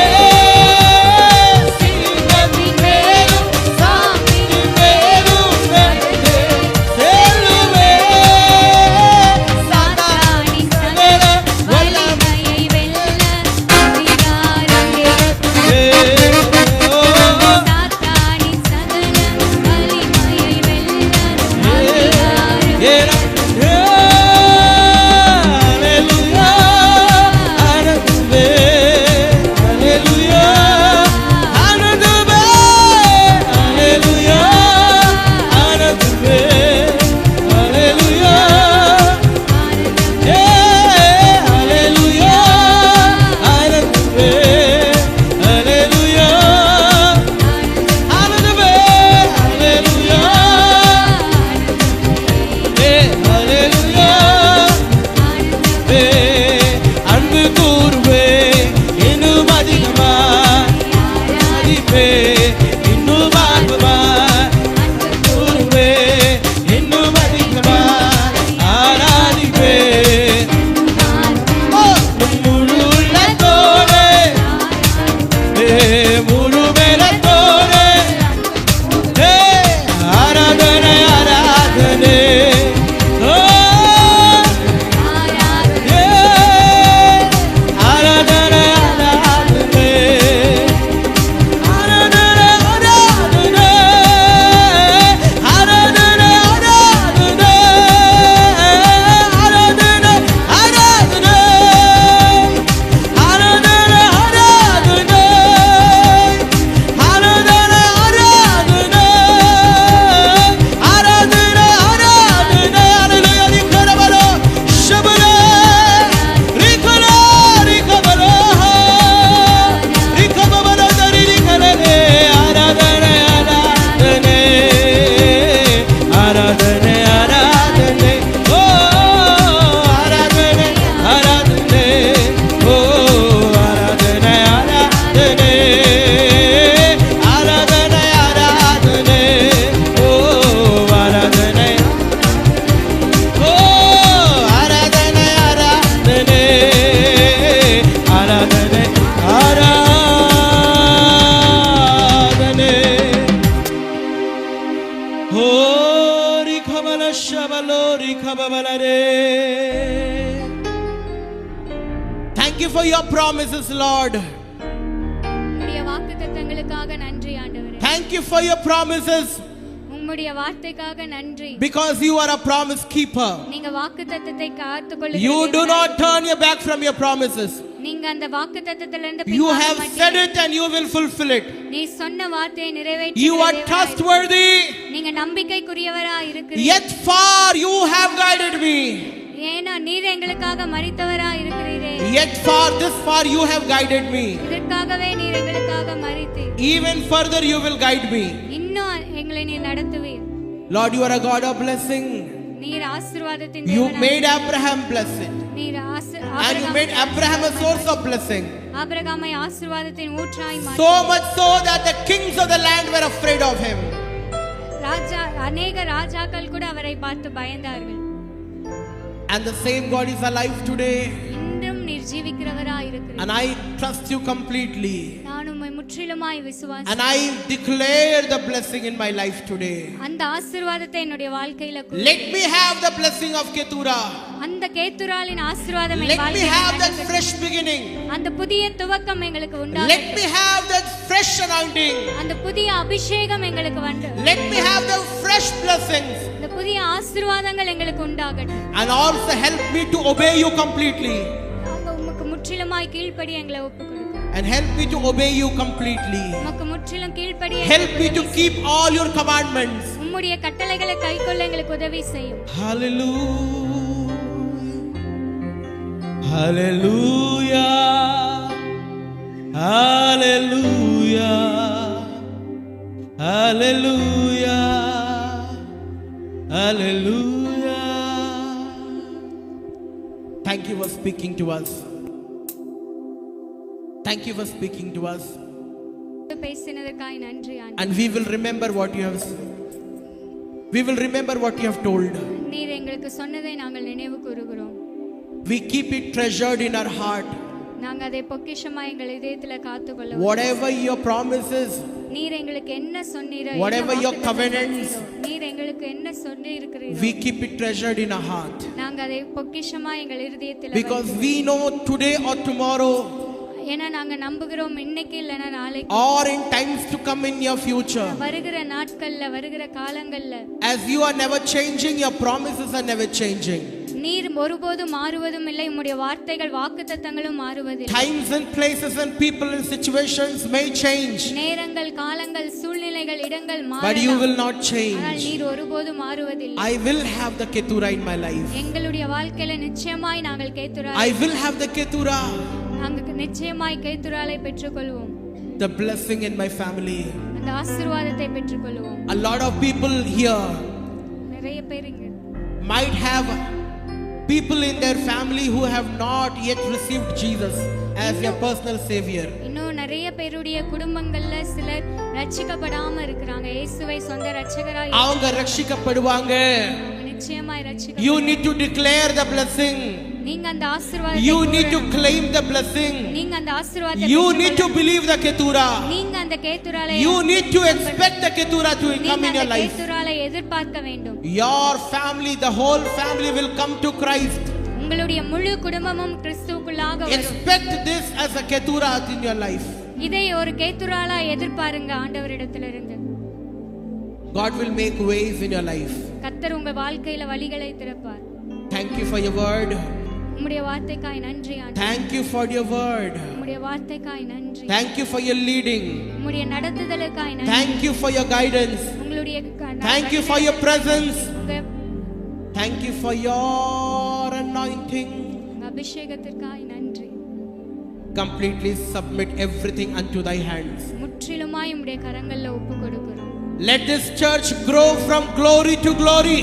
Speaker 1: Singadu மேலும் பாவின் மேலும் நடந்தே செல்லுவே.
Speaker 2: சாத்தானின் சகல வல்லமையை வெல்ல அதிகாரம் எனக்கு. சாத்தானின் சகல வல்லமையை வெல்ல அதிகாரம்
Speaker 1: அன்பு கூறுவே இன்னும் அதிகமாய் ஆராதிப்பே, இன்னும் ஆர்வமாய் அன்பு கூறுவே இன்னும் அதிகமாய் ஆராதிப்பே. முழு உள்ளத்தோடு முழு மேலத்தோடு ஆராதனை ஆராதனை. Thank you for your promises, Lord.
Speaker 2: உம்முடைய வாக்குத்தத்தங்களுக்காக நன்றி ஆண்டவரே.
Speaker 1: Thank you for your promises.
Speaker 2: உம்முடைய வார்த்தைக்காக நன்றி.
Speaker 1: Because you are a promise keeper.
Speaker 2: நீங்க வாக்குத்தத்தத்தை காத்துக்கொள்ளுகிறீர்கள்.
Speaker 1: You do not turn your back from your promises.
Speaker 2: நீங்க அந்த வாக்குத்தத்தத்திலிருந்து
Speaker 1: You
Speaker 2: பின்வாங்க
Speaker 1: have
Speaker 2: மாட்டீங்க.
Speaker 1: said it and you will fulfill it.
Speaker 2: நீ சொன்ன வார்த்தையை நிறைவேற்ற
Speaker 1: You are trustworthy.
Speaker 2: நீங்க நம்பிக்கைக்குரியவராய் இருக்கிறீர்கள்.
Speaker 1: Yet far you have guided me.
Speaker 2: ஏனா நீர் எங்களுக்காக மரித்தவராய் இருக்கிறீரே.
Speaker 1: Yet far, this far you have guided me.
Speaker 2: இதற்காகவே நீர் எங்களுக்காக மரித்தீர்.
Speaker 1: Even further you will guide me.
Speaker 2: இன்னும் எங்களை நீர் நடத்துவீர்.
Speaker 1: Lord, you are a God of blessing.
Speaker 2: நீர் ஆசீர்வாதத்தின்
Speaker 1: You
Speaker 2: தேவனாய்
Speaker 1: made Abraham blessed.
Speaker 2: நீர்
Speaker 1: And you made Abraham a source of blessing.
Speaker 2: ஆபிரகாமை ஆசீர்வாதத்தின் ஊற்றாய் மாற்றினீர்.
Speaker 1: So much so that the kings of the land were afraid of him.
Speaker 2: ராஜா அநேக ராஜாக்கள் கூட அவரை பார்த்து பயந்தார்கள்.
Speaker 1: And the same God is alive today.
Speaker 2: இன்றும் நீர் ஜீவிக்கிறவராய் இருக்கிறீர்.
Speaker 1: And I trust you completely.
Speaker 2: நான் உம்மை முற்றிலுமாய் விசுவாசிக்கிறேன்.
Speaker 1: And I declare the blessing in my life today.
Speaker 2: அந்த ஆசீர்வாதத்தை என்னுடைய வாழ்க்கையில கொடு.
Speaker 1: Let me have the blessing of Ketura.
Speaker 2: அந்த கேத்துராலின் ஆசீர்வாதம் என்
Speaker 1: Let me
Speaker 2: வாழ்க்கையில்
Speaker 1: have that
Speaker 2: நடக்கட்டும்.
Speaker 1: fresh beginning.
Speaker 2: அந்த புதிய துவக்கம் எங்களுக்கு
Speaker 1: Let
Speaker 2: உண்டாகட்டும்.
Speaker 1: me have that fresh anointing.
Speaker 2: அந்த புதிய அபிஷேகம் எங்களுக்கு வந்து
Speaker 1: Let me have the fresh blessings.
Speaker 2: இந்த புதிய ஆசீர்வாதங்கள் எங்களுக்கு உண்டாகட்டும்.
Speaker 1: And also help me to obey you completely.
Speaker 2: நாங்க உமக்கு முற்றிலுமாய் கீழ்ப்படி எங்களை ஒப்புக்கொடுக்கிறோம்.
Speaker 1: And help me to obey you completely.
Speaker 2: உமக்கு முற்றிலும் கீழ்ப்படி
Speaker 1: Help me to keep all your commandments.
Speaker 2: உம்முடைய கட்டளைகளை கைக்கொள்ள எங்களுக்கு உதவி செய்யும்.
Speaker 1: Hallelujah. Hallelujah. you for speaking to us. Thank you for speaking to us.
Speaker 2: பேசினதற்காய் நன்றி ஆண்டவரே.
Speaker 1: And we will remember what you have told.
Speaker 2: நீர் எங்களுக்கு சொன்னதை நாங்கள் நினைவு கூறுகிறோம்.
Speaker 1: We keep it treasured in our heart.
Speaker 2: நாங்க அதை பொக்கிஷமா எங்கள் இதயத்துல காத்துக்கொள்ளுவோம்.
Speaker 1: Whatever your promises,
Speaker 2: நீர் எங்களுக்கு என்ன சொன்னீரோ,
Speaker 1: whatever your covenants,
Speaker 2: நீர் எங்களுக்கு என்ன சொல்லி இருக்கிறீரோ,
Speaker 1: we keep it treasured in our heart.
Speaker 2: நாங்க அதை பொக்கிஷமா எங்கள் இதயத்துல
Speaker 1: Because we know today or tomorrow,
Speaker 2: ஏன்னா நாங்க நம்புகிறோம் இன்னைக்கு இல்லனா நாளைக்கு,
Speaker 1: or in times to come in your future,
Speaker 2: வருகிற நாட்கள்ல வருகிற காலங்கள்ல,
Speaker 1: as you are never changing, your promises are never changing.
Speaker 2: நீர் ஒருபோதும் மாறுவதும் இல்லை, உம்முடைய வார்த்தைகள் வாக்குத்தத்தங்களும் மாறுவதில்லை.
Speaker 1: Times and places and people and situations may change,
Speaker 2: நேரங்கள் காலங்கள் சூழ்நிலைகள் இடங்கள் மாறலாம்,
Speaker 1: but you will not
Speaker 2: ஆனால்
Speaker 1: change.
Speaker 2: நீர் ஒருபோதும் மாறுவதில்லை.
Speaker 1: I will have the ketura in my life.
Speaker 2: எங்களுடைய வாழ்க்கையில நிச்சயமாய் நாங்கள் கேத்துரா,
Speaker 1: I will have the ketura,
Speaker 2: நாங்கள் நிச்சயமாய் கேத்துராலை பெற்றுக்கொள்வோம்.
Speaker 1: the blessing in my family.
Speaker 2: அந்த ஆசீர்வாதத்தை பெற்றுக்கொள்வோம்.
Speaker 1: A lot of people here
Speaker 2: நிறைய பேர் இங்க
Speaker 1: might have people in their family who have not yet received Jesus as their personal savior.
Speaker 2: இன்னும் நிறைய பேருடைய குடும்பங்கள்ல சிலர் ரட்சிக்கப்படாம இருக்கிறாங்க. இயேசுவை சொந்த இரட்சகராய்
Speaker 1: அவங்க ரட்சிக்கப்படுவாங்க.
Speaker 2: நிச்சயமாய் ரட்சிக்க.
Speaker 1: You need to declare the blessing.
Speaker 2: நீங்க அந்த ஆசீர்வாதத்தை,
Speaker 1: You need to claim the blessing.
Speaker 2: நீங்க அந்த ஆசீர்வாதத்தை,
Speaker 1: You need to believe the ketura.
Speaker 2: நீங்க அந்த கேத்துராலை,
Speaker 1: You need to expect the ketura to come in your life.
Speaker 2: கேத்துராலை எதிர்பார்க்க வேண்டும்.
Speaker 1: Your family, the whole family will come to Christ.
Speaker 2: உங்களுடைய முழு குடும்பமும் கிறிஸ்துவுக்குள்ளாக வரும்.
Speaker 1: Expect this as a ketura in your life.
Speaker 2: இதை ஒரு கேத்துராலா எதிர்பாருங்க ஆண்டவரிடத்திலிருந்து.
Speaker 1: God will make ways in your life.
Speaker 2: கர்த்தர் உங்க வாழ்க்கையில வழிகளை திறப்பார்.
Speaker 1: Thank you for your word.
Speaker 2: உம்முடைய வார்த்தைக்காய் நன்றி ஆண்டவரே.
Speaker 1: Thank you for your word.
Speaker 2: உம்முடைய வார்த்தைக்காய் நன்றி.
Speaker 1: Thank you for your leading.
Speaker 2: உம்முடைய நடத்துதலுக்காய் நன்றி.
Speaker 1: Thank you for your guidance.
Speaker 2: உங்களுடைய
Speaker 1: Thank you for your presence.
Speaker 2: உங்க
Speaker 1: Thank you for your anointing.
Speaker 2: அபிஷேகத்திற்காய் நன்றி.
Speaker 1: Completely submit everything unto thy hands.
Speaker 2: முற்றிலுமாய் உம்முடைய கரங்கள்ல ஒப்பு கொடுக்கிறோம்.
Speaker 1: Let this church grow from glory to glory.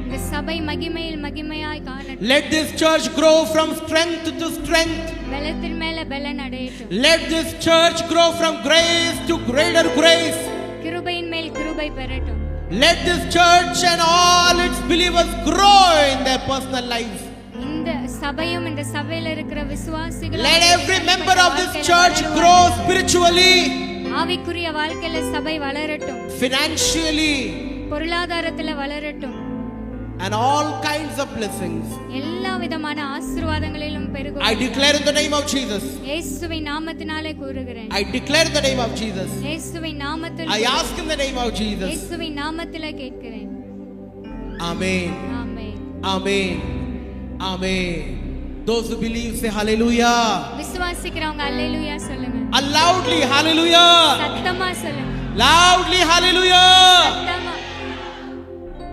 Speaker 2: இந்த சபை மகிமையில் மகிமையாய் காணட்டும்.
Speaker 1: Let this church grow from strength to strength.
Speaker 2: பலத்தின் மேல பலன் அடையட்டும்.
Speaker 1: Let this church grow from grace to greater grace.
Speaker 2: கிருபையின் மேல் கிருபை பெறட்டும்.
Speaker 1: Let this church and all its believers grow in their personal lives.
Speaker 2: இந்த சபையும் இந்த சபையில இருக்கிற விசுவாசிகள்,
Speaker 1: Let every member of this church grow spiritually,
Speaker 2: ஆவிக்குரிய வாழ்க்கையில சபை வளரட்டும்,
Speaker 1: financially,
Speaker 2: பொருளாதாரத்துல வளரட்டும்,
Speaker 1: and all kinds of blessings.
Speaker 2: எல்லா விதமான ஆசீர்வாதங்களிலும் பெருகும்.
Speaker 1: I declare in the name of Jesus.
Speaker 2: இயேசுவின் நாமத்தினாலே கூறுகிறேன்.
Speaker 1: I declare in the name of Jesus.
Speaker 2: இயேசுவின் நாமத்தில்
Speaker 1: I ask in the name of Jesus.
Speaker 2: இயேசுவின் நாமத்திலே கேட்கிறேன்.
Speaker 1: Amen.
Speaker 2: Amen.
Speaker 1: Amen. Amen. Those who believe say hallelujah.
Speaker 2: விசுவாசிக்கிறவங்க அல்லேலூயா சொல்லுங்க.
Speaker 1: Loudly hallelujah.
Speaker 2: சத்தமா சொல்லுங்க.
Speaker 1: Loudly hallelujah.
Speaker 2: சத்தமா